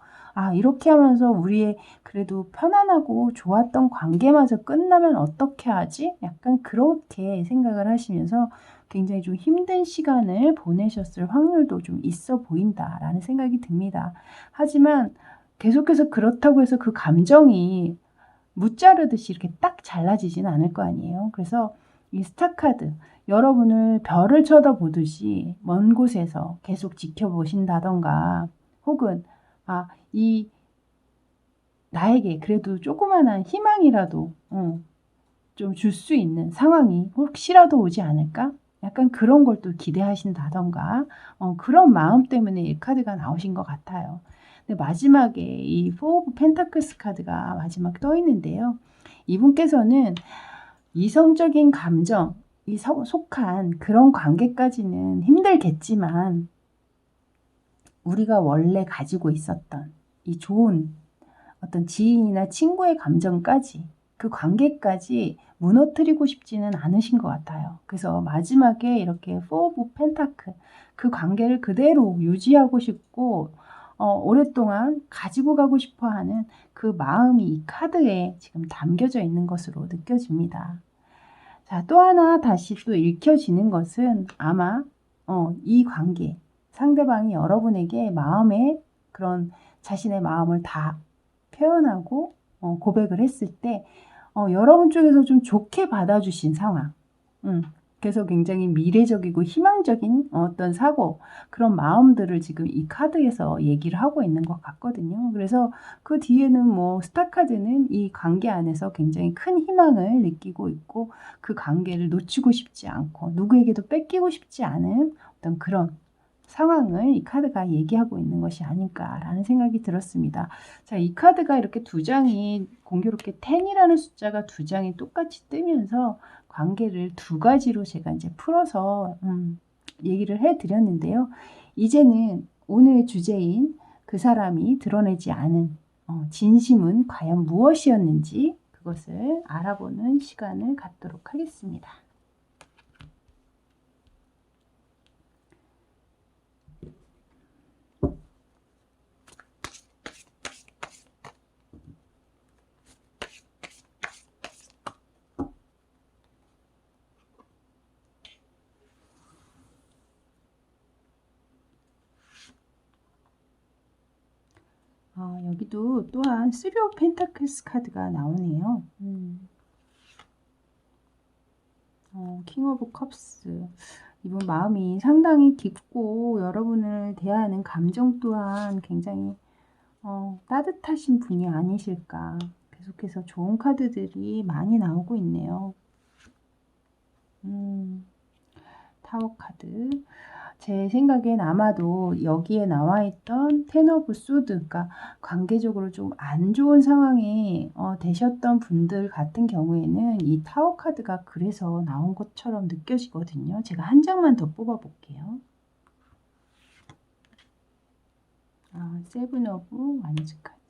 이렇게 하면서 우리의 그래도 편안하고 좋았던 관계마저 끝나면 어떻게 하지? 약간 그렇게 생각을 하시면서 굉장히 좀 힘든 시간을 보내셨을 확률도 좀 있어 보인다라는 생각이 듭니다. 하지만 계속해서 그렇다고 해서 그 감정이 무자르듯이 이렇게 딱 잘라지지는 않을 거 아니에요. 그래서 이 스타카드, 여러분을 별을 쳐다보듯이 먼 곳에서 계속 지켜보신다던가 혹은 이 나에게 그래도 조그만한 희망이라도 좀 줄 수 있는 상황이 혹시라도 오지 않을까? 약간 그런 걸 또 기대하신다던가 그런 마음 때문에 이 카드가 나오신 것 같아요. 근데 마지막에 이 포 오브 펜타클스 카드가 마지막 떠 있는데요. 이분께서는 이성적인 감정이 속한 그런 관계까지는 힘들겠지만 우리가 원래 가지고 있었던 이 좋은 어떤 지인이나 친구의 감정까지 그 관계까지 무너뜨리고 싶지는 않으신 것 같아요. 그래서 마지막에 이렇게 포 오브 펜타클 그 관계를 그대로 유지하고 싶고 오랫동안 가지고 가고 싶어하는 그 마음이 이 카드에 지금 담겨져 있는 것으로 느껴집니다. 자, 또 하나 다시 또 읽혀지는 것은 아마 이 관계 상대방이 여러분에게 마음에 그런 자신의 마음을 다 표현하고 고백을 했을 때 여러분 쪽에서 좀 좋게 받아주신 상황. 그래서 굉장히 미래적이고 희망적인 어떤 사고 그런 마음들을 지금 이 카드에서 얘기를 하고 있는 것 같거든요. 그래서 그 뒤에는 뭐 스타카드는 이 관계 안에서 굉장히 큰 희망을 느끼고 있고 그 관계를 놓치고 싶지 않고 누구에게도 뺏기고 싶지 않은 어떤 그런 상황을 이 카드가 얘기하고 있는 것이 아닐까라는 생각이 들었습니다. 자, 이 카드가 이렇게 두 장이 공교롭게 10이라는 숫자가 두 장이 똑같이 뜨면서 관계를 두 가지로 제가 이제 풀어서 얘기를 해드렸는데요. 이제는 오늘의 주제인 그 사람이 드러내지 않은 진심은 과연 무엇이었는지 그것을 알아보는 시간을 갖도록 하겠습니다. 여기도 또한 3 오브 펜타클스 카드가 나오네요. 킹 오브 컵스. 이분 마음이 상당히 깊고 여러분을 대하는 감정 또한 굉장히 따뜻하신 분이 아니실까. 계속해서 좋은 카드들이 많이 나오고 있네요. 타워 카드. 제 생각엔 아마도 여기에 나와 있던 텐 오브 소드, 그러니까 관계적으로 좀 안 좋은 상황이 되셨던 분들 같은 경우에는 이 타워 카드가 그래서 나온 것처럼 느껴지거든요. 제가 한 장만 더 뽑아 볼게요. 세븐 오브 완즈 카드.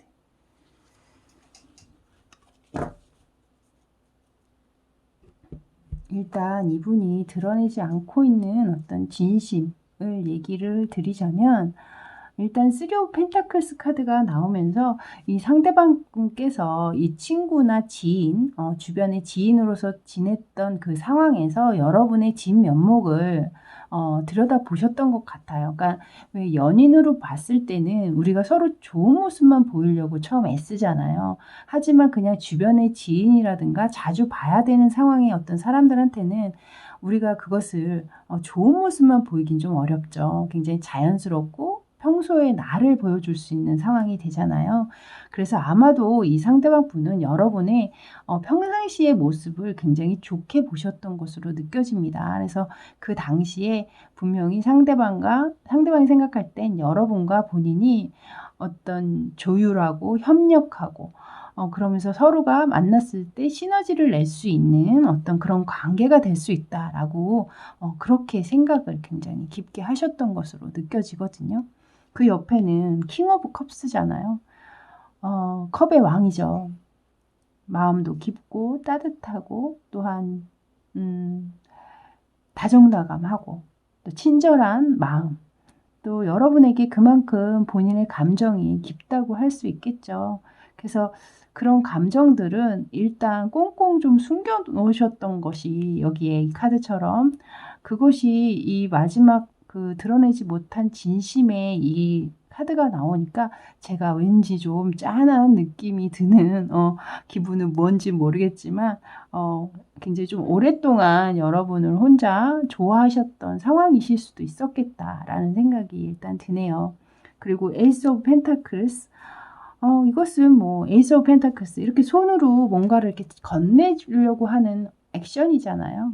일단 이분이 드러내지 않고 있는 어떤 진심을 얘기를 드리자면 일단 3 오브 펜타클스 카드가 나오면서 이 상대방께서 이 친구나 지인, 주변의 지인으로서 지냈던 그 상황에서 여러분의 진면목을 들여다보셨던 것 같아요. 그러니까 왜 연인으로 봤을 때는 우리가 서로 좋은 모습만 보이려고 처음 애쓰잖아요. 하지만 그냥 주변의 지인이라든가 자주 봐야 되는 상황의 어떤 사람들한테는 우리가 그것을 좋은 모습만 보이긴 좀 어렵죠. 굉장히 자연스럽고 평소에 나를 보여줄 수 있는 상황이 되잖아요. 그래서 아마도 이 상대방 분은 여러분의 평상시의 모습을 굉장히 좋게 보셨던 것으로 느껴집니다. 그래서 그 당시에 분명히 상대방이 생각할 땐 여러분과 본인이 어떤 조율하고 협력하고 그러면서 서로가 만났을 때 시너지를 낼 수 있는 어떤 그런 관계가 될 수 있다라고 그렇게 생각을 굉장히 깊게 하셨던 것으로 느껴지거든요. 그 옆에는 킹 오브 컵스잖아요. 컵의 왕이죠. 마음도 깊고 따뜻하고 또한 다정다감하고 또 친절한 마음, 또 여러분에게 그만큼 본인의 감정이 깊다고 할 수 있겠죠. 그래서 그런 감정들은 일단 꽁꽁 좀 숨겨 놓으셨던 것이 여기에 이 카드처럼 그것이 이 마지막 그 드러내지 못한 진심의 이 카드가 나오니까 제가 왠지 좀 짠한 느낌이 드는 기분은 뭔지 모르겠지만 굉장히 좀 오랫동안 여러분을 혼자 좋아하셨던 상황이실 수도 있었겠다라는 생각이 일단 드네요. 그리고 에이스 오브 펜타클스 이것은 뭐 에이스 오브 펜타클스 이렇게 손으로 뭔가를 이렇게 건네주려고 하는 액션이잖아요.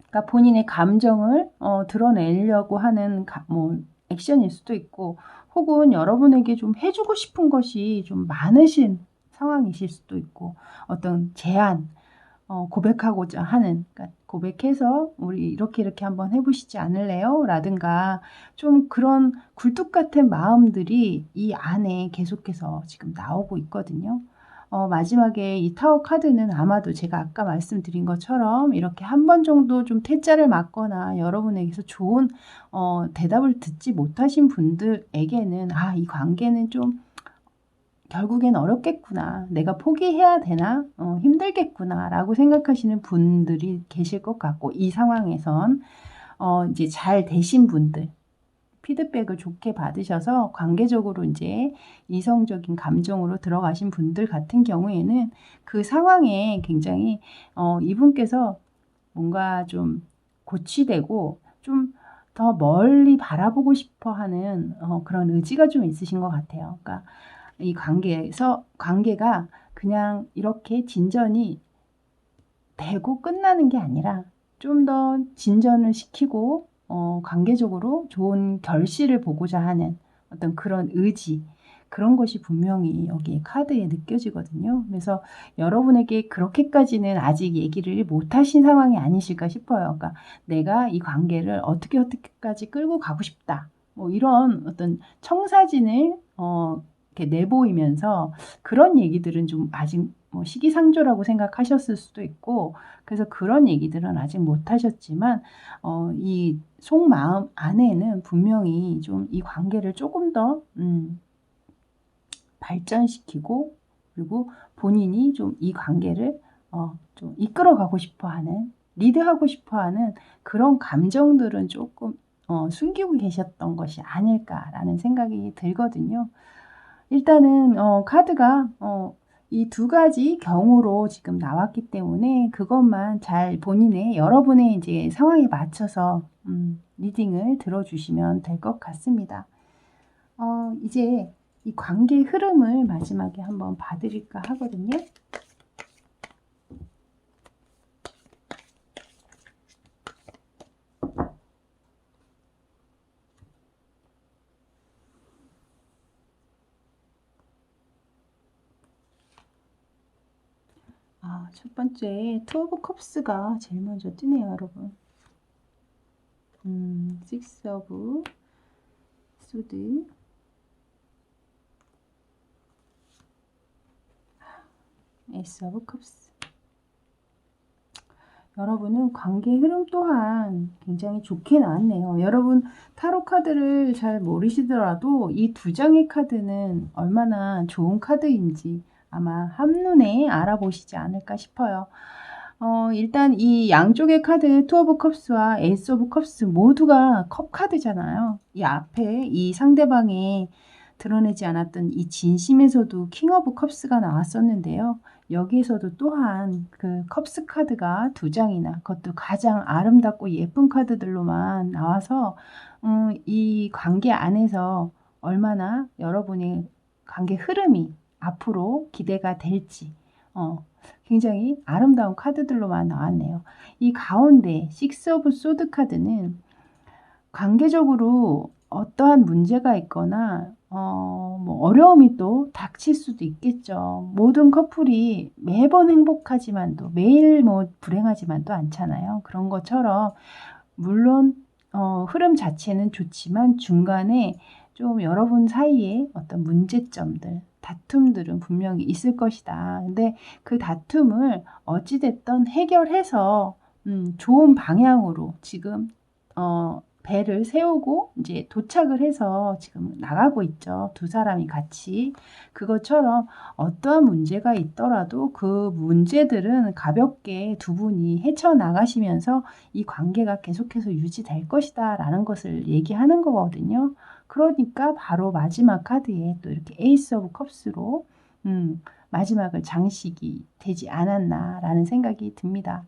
그러니까 본인의 감정을 드러내려고 하는 뭐 액션일 수도 있고 혹은 여러분에게 좀 해주고 싶은 것이 좀 많으신 상황이실 수도 있고 어떤 제안, 고백하고자 하는 그러니까 고백해서 우리 이렇게 한번 해보시지 않을래요? 라든가 좀 그런 굴뚝 같은 마음들이 이 안에 계속해서 지금 나오고 있거든요. 마지막에 이 타워 카드는 아마도 제가 아까 말씀드린 것처럼 이렇게 한 번 정도 좀 퇴짜를 맞거나 여러분에게서 좋은 대답을 듣지 못하신 분들에게는 이 관계는 좀 결국엔 어렵겠구나. 내가 포기해야 되나? 힘들겠구나. 라고 생각하시는 분들이 계실 것 같고 이 상황에선 이제 잘 되신 분들 피드백을 좋게 받으셔서 관계적으로 이제 이성적인 감정으로 들어가신 분들 같은 경우에는 그 상황에 굉장히 이분께서 뭔가 좀 고취되고 좀 더 멀리 바라보고 싶어 하는 그런 의지가 좀 있으신 것 같아요. 그러니까 이 관계가 그냥 이렇게 진전이 되고 끝나는 게 아니라 좀 더 진전을 시키고 관계적으로 좋은 결실을 보고자 하는 어떤 그런 의지 그런 것이 분명히 여기 카드에 느껴지거든요. 그래서 여러분에게 그렇게까지는 아직 얘기를 못하신 상황이 아니실까 싶어요. 그러니까 내가 이 관계를 어떻게까지 끌고 가고 싶다. 뭐 이런 어떤 청사진을 이렇게 내보이면서 그런 얘기들은 좀 아직 뭐 시기상조라고 생각하셨을 수도 있고 그래서 그런 얘기들은 아직 못하셨지만 이 속마음 안에는 분명히 좀 이 관계를 조금 더 발전시키고 그리고 본인이 좀 이 관계를 좀 이끌어가고 싶어하는 리드하고 싶어하는 그런 감정들은 조금 숨기고 계셨던 것이 아닐까라는 생각이 들거든요. 일단은 카드가 이 두 가지 경우로 지금 나왔기 때문에 그것만 잘 여러분의 이제 상황에 맞춰서 리딩을 들어주시면 될 것 같습니다. 이제 이 관계의 흐름을 마지막에 한번 봐드릴까 하거든요. 첫 번째 투 오브 컵스가 제일 먼저 뜨네요, 여러분. 식스 오브 소드, 에이스 오브 컵스. 여러분은 관계 흐름 또한 굉장히 좋게 나왔네요. 여러분 타로 카드를 잘 모르시더라도 이 두 장의 카드는 얼마나 좋은 카드인지 아마 한눈에 알아보시지 않을까 싶어요. 일단 이 양쪽의 카드 투 오브 컵스와 에이스 오브 컵스 모두가 컵 카드잖아요. 이 앞에 이 상대방이 드러내지 않았던 이 진심에서도 킹 오브 컵스가 나왔었는데요. 여기에서도 또한 그 컵스 카드가 2장이나 그것도 가장 아름답고 예쁜 카드들로만 나와서 이 관계 안에서 얼마나 여러분의 관계 흐름이 앞으로 기대가 될지 굉장히 아름다운 카드들로만 나왔네요. 이 가운데 식스 오브 소드 카드는 관계적으로 어떠한 문제가 있거나 뭐 어려움이 또 닥칠 수도 있겠죠. 모든 커플이 매번 행복하지만도 매일 뭐 불행하지만도 않잖아요. 그런 것처럼 물론 흐름 자체는 좋지만 중간에 좀 여러분 사이에 어떤 문제점들, 다툼들은 분명히 있을 것이다. 근데 그 다툼을 어찌됐든 해결해서 좋은 방향으로 지금 배를 세우고 이제 도착을 해서 지금 나가고 있죠. 두 사람이 같이. 그것처럼 어떠한 문제가 있더라도 그 문제들은 가볍게 두 분이 헤쳐나가시면서 이 관계가 계속해서 유지될 것이다 라는 것을 얘기하는 거거든요. 그러니까 바로 마지막 카드에 또 이렇게 에이스 오브 컵스로 마지막을 장식이 되지 않았나 라는 생각이 듭니다.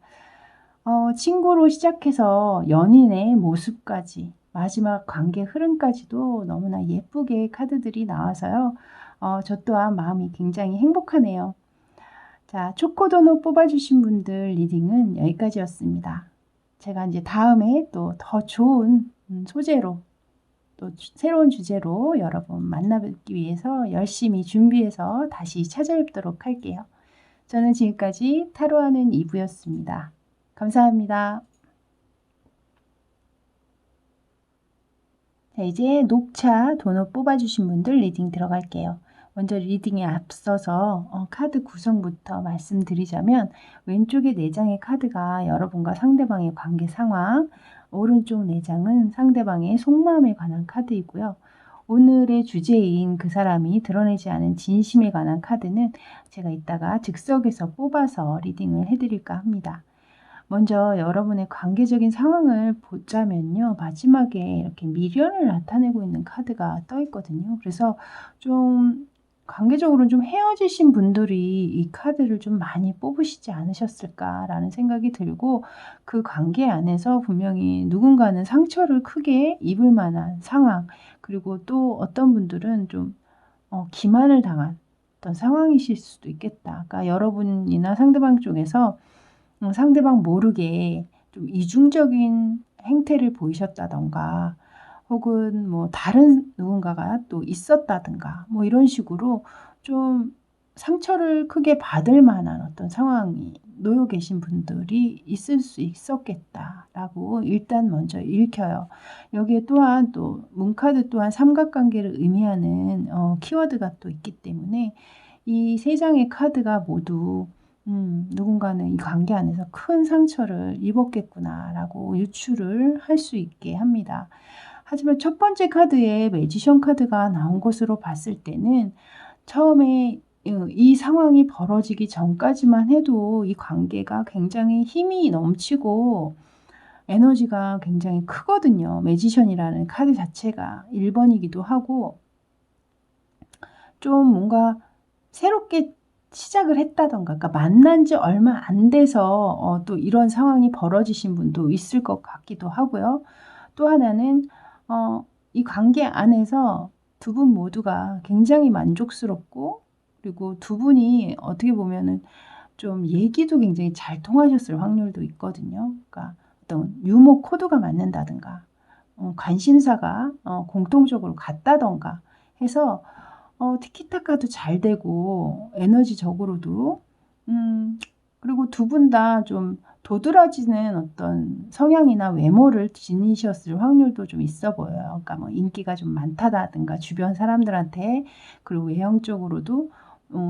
친구로 시작해서 연인의 모습까지 마지막 관계 흐름까지도 너무나 예쁘게 카드들이 나와서요. 저 또한 마음이 굉장히 행복하네요. 자, 초코도넛 뽑아주신 분들 리딩은 여기까지였습니다. 제가 이제 다음에 또 더 좋은 소재로 또 새로운 주제로 여러분 만나뵙기 위해서 열심히 준비해서 다시 찾아뵙도록 할게요. 저는 지금까지 타로하는 이브였습니다. 감사합니다. 자, 이제 녹차 도넛 뽑아주신 분들 리딩 들어갈게요. 먼저 리딩에 앞서서 카드 구성부터 말씀드리자면 왼쪽에 4장의 카드가 여러분과 상대방의 관계 상황, 오른쪽 4장은 상대방의 속마음에 관한 카드이고요. 오늘의 주제인 그 사람이 드러내지 않은 진심에 관한 카드는 제가 이따가 즉석에서 뽑아서 리딩을 해드릴까 합니다. 먼저 여러분의 관계적인 상황을 보자면요. 마지막에 이렇게 미련을 나타내고 있는 카드가 떠 있거든요. 그래서 좀 관계적으로는 좀 헤어지신 분들이 이 카드를 좀 많이 뽑으시지 않으셨을까라는 생각이 들고 그 관계 안에서 분명히 누군가는 상처를 크게 입을 만한 상황 그리고 또 어떤 분들은 좀 기만을 당한 어떤 상황이실 수도 있겠다. 그러니까 여러분이나 상대방 쪽에서 상대방 모르게 좀 이중적인 행태를 보이셨다던가 혹은 뭐 다른 누군가가 또 있었다든가 뭐 이런 식으로 좀 상처를 크게 받을 만한 어떤 상황이 놓여 계신 분들이 있을 수 있었겠다라고 일단 먼저 읽혀요. 여기에 또한 또 문카드 또한 삼각관계를 의미하는 키워드가 또 있기 때문에 이 3장의 카드가 모두 누군가는 이 관계 안에서 큰 상처를 입었겠구나라고 유추를 할 수 있게 합니다. 하지만 첫 번째 카드에 매지션 카드가 나온 것으로 봤을 때는 처음에 이 상황이 벌어지기 전까지만 해도 이 관계가 굉장히 힘이 넘치고 에너지가 굉장히 크거든요. 매지션이라는 카드 자체가 1번이기도 하고 좀 뭔가 새롭게 시작을 했다던가 그러니까 만난 지 얼마 안 돼서 또 이런 상황이 벌어지신 분도 있을 것 같기도 하고요. 또 하나는 이 관계 안에서 두 분 모두가 굉장히 만족스럽고 그리고 두 분이 어떻게 보면은 좀 얘기도 굉장히 잘 통하셨을 확률도 있거든요. 그러니까 어떤 유머 코드가 맞는다든가 관심사가 공통적으로 같다던가 해서 티키타카도 잘 되고 에너지적으로도 그리고 두 분 다 좀 도드라지는 어떤 성향이나 외모를 지니셨을 확률도 좀 있어 보여요. 그러니까 뭐 인기가 좀 많다든가 주변 사람들한테 그리고 외형적으로도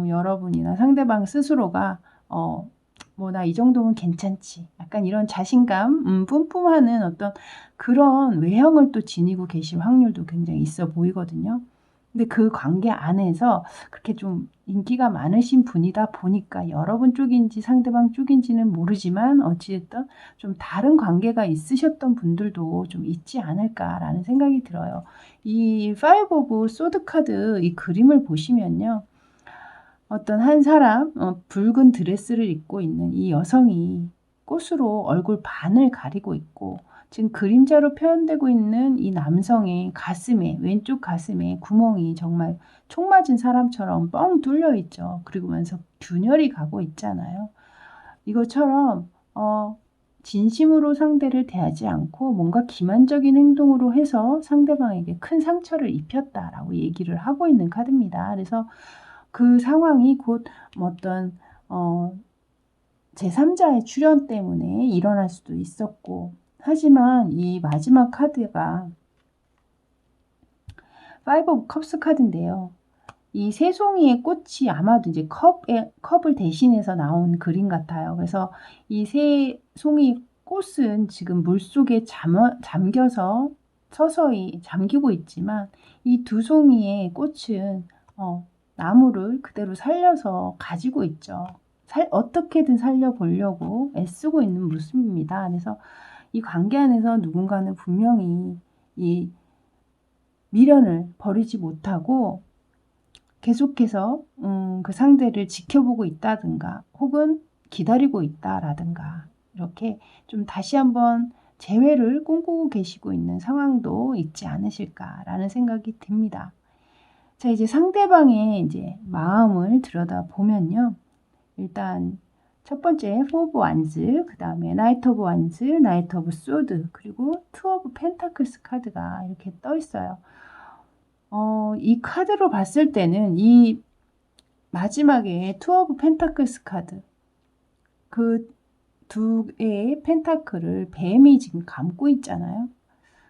여러분이나 상대방 스스로가 뭐 나 이 정도면 괜찮지. 약간 이런 자신감 뿜뿜하는 어떤 그런 외형을 또 지니고 계실 확률도 굉장히 있어 보이거든요. 근데 그 관계 안에서 그렇게 좀 인기가 많으신 분이다 보니까 여러분 쪽인지 상대방 쪽인지는 모르지만 어찌됐든 좀 다른 관계가 있으셨던 분들도 좀 있지 않을까라는 생각이 들어요. 이 파이브 오브 소드 카드 이 그림을 보시면요. 어떤 한 사람 붉은 드레스를 입고 있는 이 여성이 꽃으로 얼굴 반을 가리고 있고 지금 그림자로 표현되고 있는 이 남성의 가슴에 왼쪽 가슴에 구멍이 정말 총 맞은 사람처럼 뻥 뚫려 있죠. 그리고면서 균열이 가고 있잖아요. 이것처럼 진심으로 상대를 대하지 않고 뭔가 기만적인 행동으로 해서 상대방에게 큰 상처를 입혔다라고 얘기를 하고 있는 카드입니다. 그래서 그 상황이 곧 어떤 제3자의 출현 때문에 일어날 수도 있었고 하지만 이 마지막 카드가 파이브 오브 컵스 카드인데요. 이 세 송이의 꽃이 아마도 이제 컵을 대신해서 나온 그림 같아요. 그래서 이 세 송이 꽃은 지금 물속에 잠겨서 서서히 잠기고 있지만 이 두 송이의 꽃은 나무를 그대로 살려서 가지고 있죠. 어떻게든 살려보려고 애쓰고 있는 모습입니다. 그래서 이 관계 안에서 누군가는 분명히 이 미련을 버리지 못하고 계속해서 그 상대를 지켜보고 있다든가 혹은 기다리고 있다라든가 이렇게 좀 다시 한번 재회를 꿈꾸고 계시고 있는 상황도 있지 않으실까라는 생각이 듭니다. 자, 이제 상대방의 이제 마음을 들여다보면요. 일단 첫 번째 포 오브 완즈, 그 다음에 나이트 오브 완즈, 나이트 오브 소드, 그리고 투 오브 펜타클스 카드가 이렇게 떠 있어요. 이 카드로 봤을 때는 이 마지막에 투 오브 펜타클스 카드, 그 두 개의 펜타클을 뱀이 지금 감고 있잖아요.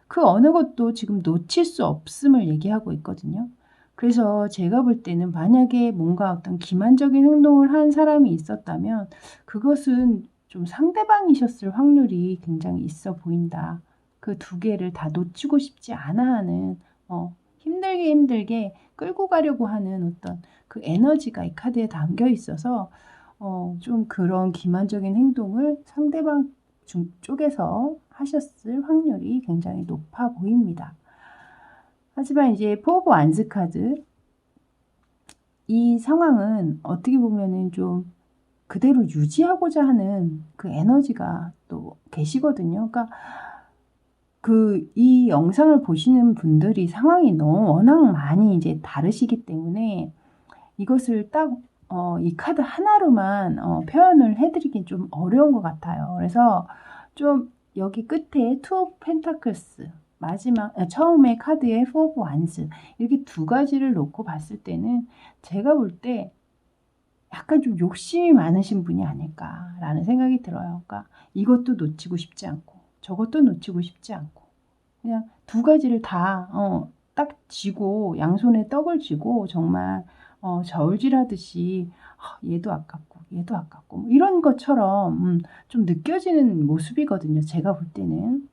그 어느 것도 지금 놓칠 수 없음을 얘기하고 있거든요. 그래서 제가 볼 때는 만약에 뭔가 어떤 기만적인 행동을 한 사람이 있었다면 그것은 좀 상대방이셨을 확률이 굉장히 있어 보인다. 그 두 개를 다 놓치고 싶지 않아 하는 힘들게 끌고 가려고 하는 어떤 그 에너지가 이 카드에 담겨 있어서 좀 그런 기만적인 행동을 상대방 쪽에서 하셨을 확률이 굉장히 높아 보입니다. 하지만 이제 포 오브 완즈 카드, 이 상황은 어떻게 보면은 좀 그대로 유지하고자 하는 그 에너지가 또 계시거든요. 그러니까 이 영상을 보시는 분들이 상황이 워낙 많이 이제 다르시기 때문에 이것을 딱 이 카드 하나로만 표현을 해드리긴 좀 어려운 것 같아요. 그래서 좀 여기 끝에 투 오브 펜타클스 처음에 카드에 포 오브 완즈 이렇게 두 가지를 놓고 봤을 때는 제가 볼 때 약간 좀 욕심이 많으신 분이 아닐까라는 생각이 들어요. 그러니까 이것도 놓치고 싶지 않고 저것도 놓치고 싶지 않고 그냥 두 가지를 다 딱 쥐고 양손에 떡을 쥐고 정말 저울질하듯이 얘도 아깝고 얘도 아깝고 뭐 이런 것처럼 좀 느껴지는 모습이거든요. 제가 볼 때는.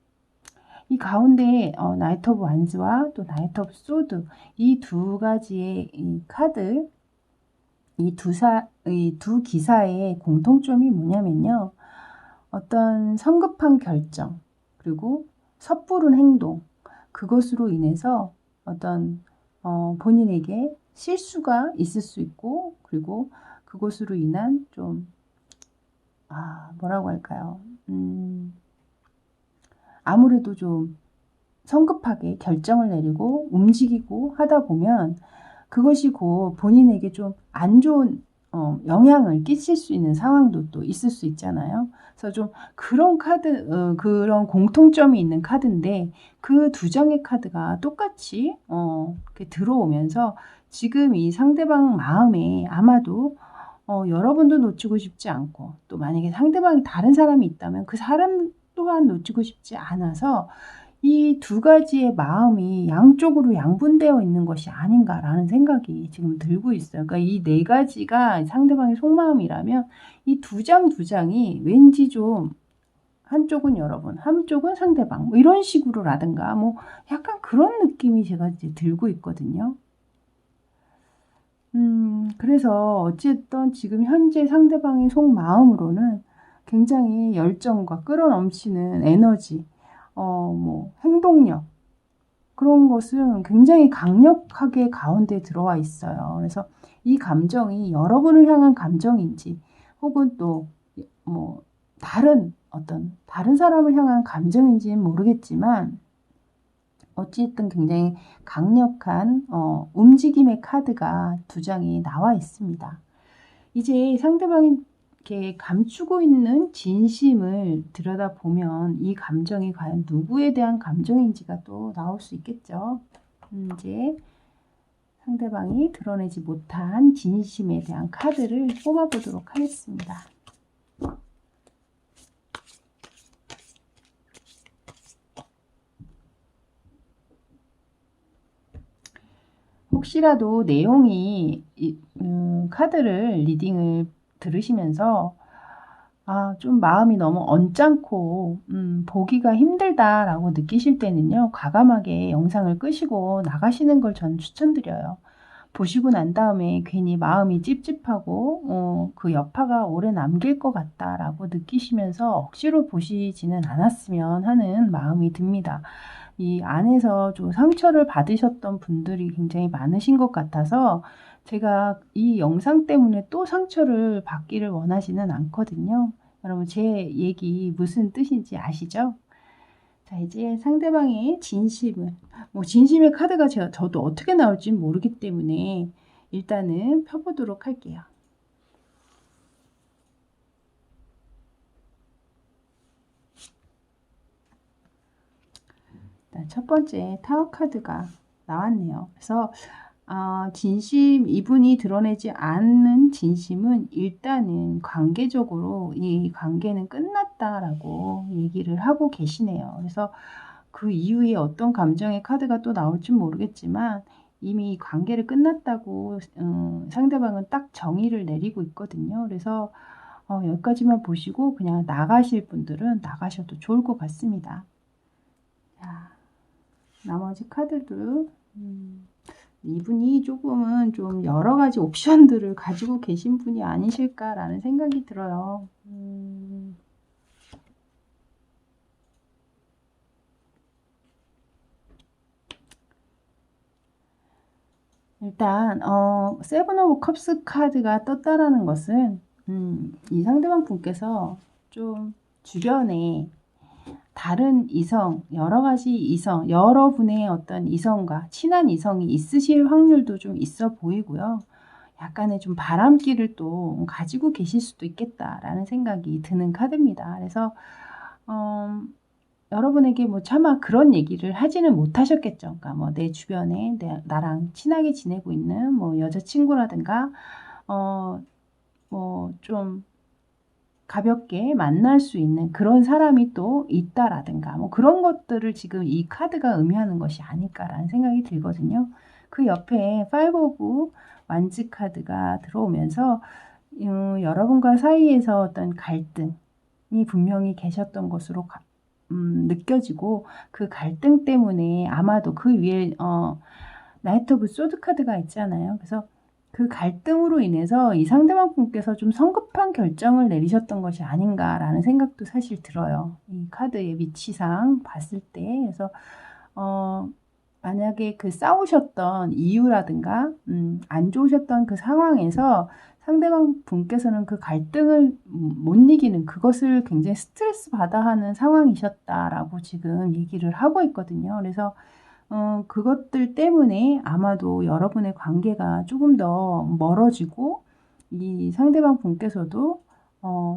이 가운데 나이트 오브 완즈와 또 나이트 오브 소드 이 두 가지의 이 카드 이 두 기사의 공통점이 뭐냐면요. 어떤 성급한 결정 그리고 섣부른 행동 그것으로 인해서 어떤 본인에게 실수가 있을 수 있고 그리고 그것으로 인한 좀 뭐라고 할까요? 아무래도 좀 성급하게 결정을 내리고 움직이고 하다 보면 그것이 곧 본인에게 좀 안 좋은 영향을 끼칠 수 있는 상황도 또 있을 수 있잖아요. 그래서 좀 그런 그런 공통점이 있는 카드인데 그 두 장의 카드가 똑같이 이렇게 들어오면서 지금 이 상대방 마음에 아마도 여러분도 놓치고 싶지 않고 또 만약에 상대방이 다른 사람이 있다면 그 사람 또한 놓치고 싶지 않아서 이 두 가지의 마음이 양쪽으로 양분되어 있는 것이 아닌가라는 생각이 지금 들고 있어요. 그러니까 이 네 가지가 상대방의 속마음이라면 이 두 장이 왠지 좀 한쪽은 여러분, 한쪽은 상대방 뭐 이런 식으로라든가 뭐 약간 그런 느낌이 제가 이제 들고 있거든요. 그래서 어쨌든 지금 현재 상대방의 속마음으로는 굉장히 열정과 끌어넘치는 에너지, 뭐 행동력, 그런 것은 굉장히 강력하게 가운데 들어와 있어요. 그래서 이 감정이 여러분을 향한 감정인지 혹은 또 뭐 다른 사람을 향한 감정인지는 모르겠지만 어찌됐든 굉장히 강력한 움직임의 카드가 두 장이 나와 있습니다. 이제 상대방이 이렇게 감추고 있는 진심을 들여다보면 이 감정이 과연 누구에 대한 감정인지가 또 나올 수 있겠죠. 이제 상대방이 드러내지 못한 진심에 대한 카드를 뽑아보도록 하겠습니다. 혹시라도 내용이 카드를 리딩을 들으시면서 좀 마음이 너무 언짢고 보기가 힘들다라고 느끼실 때는요. 과감하게 영상을 끄시고 나가시는 걸 전 추천드려요. 보시고 난 다음에 괜히 마음이 찝찝하고 그 여파가 오래 남길 것 같다라고 느끼시면서 억지로 보시지는 않았으면 하는 마음이 듭니다. 이 안에서 좀 상처를 받으셨던 분들이 굉장히 많으신 것 같아서 제가 이 영상 때문에 또 상처를 받기를 원하지는 않거든요. 여러분 제 얘기 무슨 뜻인지 아시죠? 자, 이제 상대방의 진심을, 진심의 카드가 저도 어떻게 나올지 모르기 때문에 일단은 펴보도록 할게요. 첫 번째 타워 카드가 나왔네요. 그래서 이분이 드러내지 않는 진심은 일단은 관계적으로 이 관계는 끝났다라고 얘기를 하고 계시네요. 그래서 그 이후에 어떤 감정의 카드가 또 나올지 모르겠지만 이미 관계를 끝났다고 상대방은 딱 정의를 내리고 있거든요. 그래서 여기까지만 보시고 그냥 나가실 분들은 나가셔도 좋을 것 같습니다. 자, 나머지 카드도 이분이 조금은 좀 여러 가지 옵션들을 가지고 계신 분이 아니실까라는 생각이 들어요. 일단 세븐 오브 컵스 카드가 떴다라는 것은 이 상대방 분께서 좀 주변에 다른 이성, 여러 가지 이성, 여러분의 어떤 이성과 친한 이성이 있으실 확률도 좀 있어 보이고요. 약간의 좀 바람기를 또 가지고 계실 수도 있겠다라는 생각이 드는 카드입니다. 그래서 여러분에게 차마 그런 얘기를 하지는 못하셨겠죠. 그러니까 내 주변에 나랑 친하게 지내고 있는 여자친구라든가 좀 가볍게 만날 수 있는 그런 사람이 또 있다라든가 그런 것들을 지금 이 카드가 의미하는 것이 아닐까라는 생각이 들거든요. 그 옆에 5 오브 완즈 카드가 들어오면서 여러분과 사이에서 어떤 갈등이 분명히 계셨던 것으로 느껴지고 그 갈등 때문에 아마도 그 위에 나이트 오브 소드 카드가 있잖아요. 그래서 그 갈등으로 인해서 이 상대방 분께서 좀 성급한 결정을 내리셨던 것이 아닌가라는 생각도 사실 들어요. 이 카드의 위치상 봤을 때. 그래서 만약에 그 싸우셨던 이유라든가 안 좋으셨던 그 상황에서 상대방 분께서는 그 갈등을 못 이기는 그것을 굉장히 스트레스 받아 하는 상황이셨다라고 지금 얘기를 하고 있거든요. 그래서 그것들 때문에 아마도 여러분의 관계가 조금 더 멀어지고 이 상대방 분께서도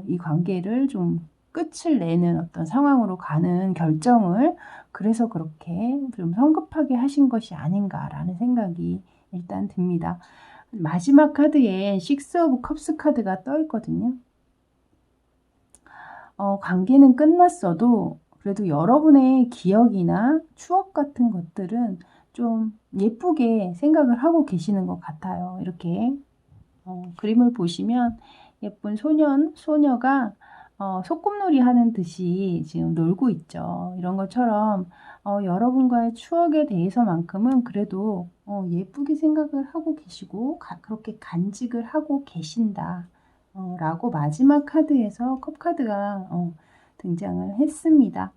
이 관계를 좀 끝을 내는 어떤 상황으로 가는 결정을 그래서 그렇게 좀 성급하게 하신 것이 아닌가라는 생각이 일단 듭니다. 마지막 카드에 6 오브 컵스 카드가 떠 있거든요. 관계는 끝났어도 그래도 여러분의 기억이나 추억 같은 것들은 좀 예쁘게 생각을 하고 계시는 것 같아요. 이렇게 그림을 보시면 예쁜 소녀가 소꿉놀이 하는 듯이 지금 놀고 있죠. 이런 것처럼 여러분과의 추억에 대해서만큼은 그래도 예쁘게 생각을 하고 계시고 그렇게 간직을 하고 계신다. 라고 마지막 카드에서 컵 카드가 등장을 했습니다.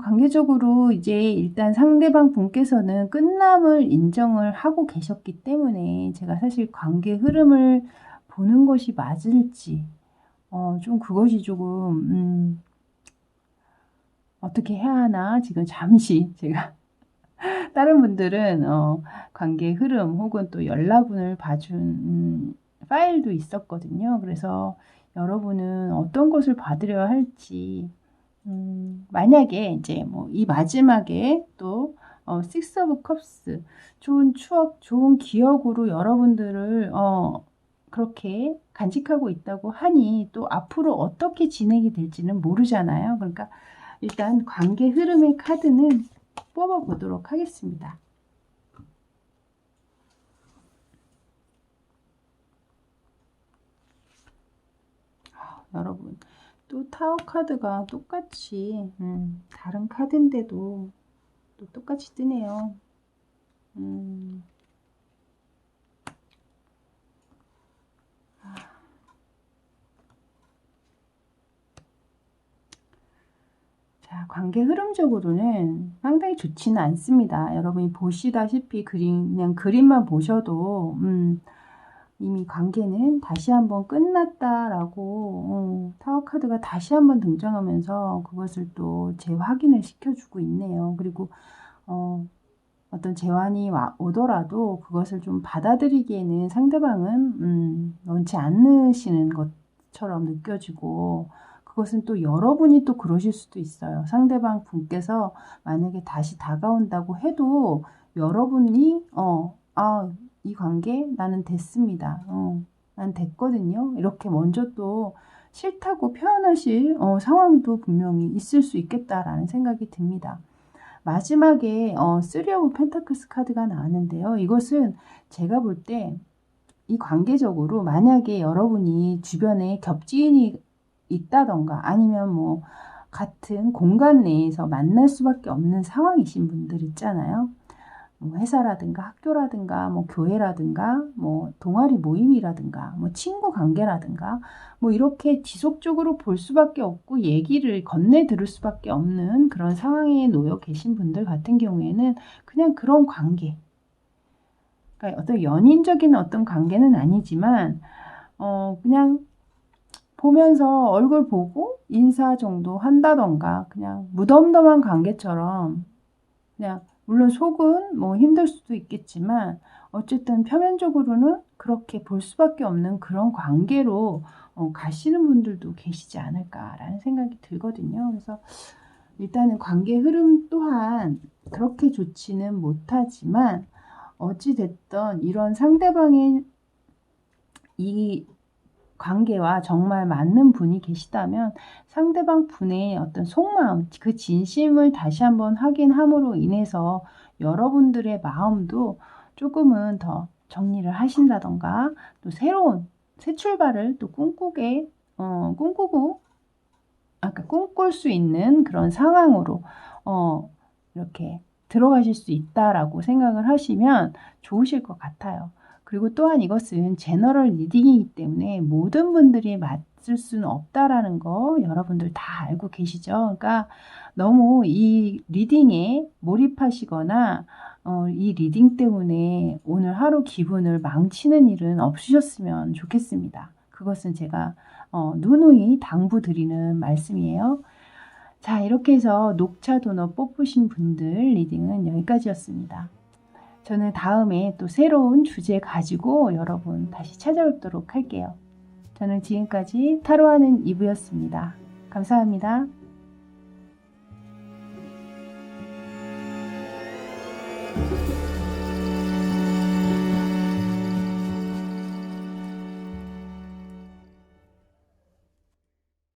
관계적으로 이제 일단 상대방 분께서는 끝남을 인정을 하고 계셨기 때문에 제가 사실 관계 흐름을 보는 것이 맞을지 좀 그것이 조금 어떻게 해야 하나 지금 잠시 제가 다른 분들은 관계 흐름 혹은 또 연락운을 봐준 파일도 있었거든요. 그래서 여러분은 어떤 것을 받으려 할지 만약에 이제 뭐 이 마지막에 또 Six of Cups 좋은 추억, 좋은 기억으로 여러분들을 그렇게 간직하고 있다고 하니 또 앞으로 어떻게 진행이 될지는 모르잖아요. 그러니까 일단 관계 흐름의 카드는 뽑아보도록 하겠습니다. 여러분 또 타워 카드가 똑같이 다른 카드인데도 또 똑같이 뜨네요. 자, 관계 흐름적으로는 상당히 좋지는 않습니다. 여러분이 보시다시피 그냥 그림만 보셔도 이미 관계는 다시 한번 끝났다라고 타워 카드가 다시 한번 등장하면서 그것을 또 재확인을 시켜주고 있네요. 그리고 어떤 재환이 오더라도 그것을 좀 받아들이기에는 상대방은 원치 않으시는 것처럼 느껴지고 그것은 또 여러분이 또 그러실 수도 있어요. 상대방 분께서 만약에 다시 다가온다고 해도 여러분이 이 관계 나는 됐습니다. 난 됐거든요. 이렇게 먼저 또 싫다고 표현하실 상황도 분명히 있을 수 있겠다라는 생각이 듭니다. 마지막에 3 오브 펜타클스 카드가 나왔는데요. 이것은 제가 볼 때 이 관계적으로 만약에 여러분이 주변에 겹지인이 있다던가 아니면 뭐 같은 공간 내에서 만날 수밖에 없는 상황이신 분들 있잖아요. 뭐 회사라든가 학교라든가 뭐 교회라든가 뭐 동아리 모임이라든가 뭐 친구 관계라든가 뭐 이렇게 지속적으로 볼 수밖에 없고 얘기를 건네 들을 수밖에 없는 그런 상황에 놓여 계신 분들 같은 경우에는 그냥 그런 관계, 그러니까 어떤 연인적인 어떤 관계는 아니지만 그냥 보면서 얼굴 보고 인사 정도 한다던가 그냥 무덤덤한 관계처럼 그냥 물론 속은 뭐 힘들 수도 있겠지만 어쨌든 표면적으로는 그렇게 볼 수밖에 없는 그런 관계로 가시는 분들도 계시지 않을까라는 생각이 들거든요. 그래서 일단은 관계 흐름 또한 그렇게 좋지는 못하지만 어찌됐든 이런 상대방의 이 관계와 정말 맞는 분이 계시다면 상대방 분의 어떤 속마음, 그 진심을 다시 한번 확인함으로 인해서 여러분들의 마음도 조금은 더 정리를 하신다던가 또 새로운 새 출발을 또 꿈꿀 수 있는 그런 상황으로 이렇게 들어가실 수 있다라고 생각을 하시면 좋으실 것 같아요. 그리고 또한 이것은 제너럴 리딩이기 때문에 모든 분들이 맞을 수는 없다라는 거 여러분들 다 알고 계시죠? 그러니까 너무 이 리딩에 몰입하시거나 이 리딩 때문에 오늘 하루 기분을 망치는 일은 없으셨으면 좋겠습니다. 그것은 제가 누누이 당부드리는 말씀이에요. 자, 이렇게 해서 녹차 도넛 뽑으신 분들 리딩은 여기까지였습니다. 저는 다음에 또 새로운 주제 가지고 여러분 다시 찾아뵙도록 할게요. 저는 지금까지 타로하는 이브였습니다. 감사합니다.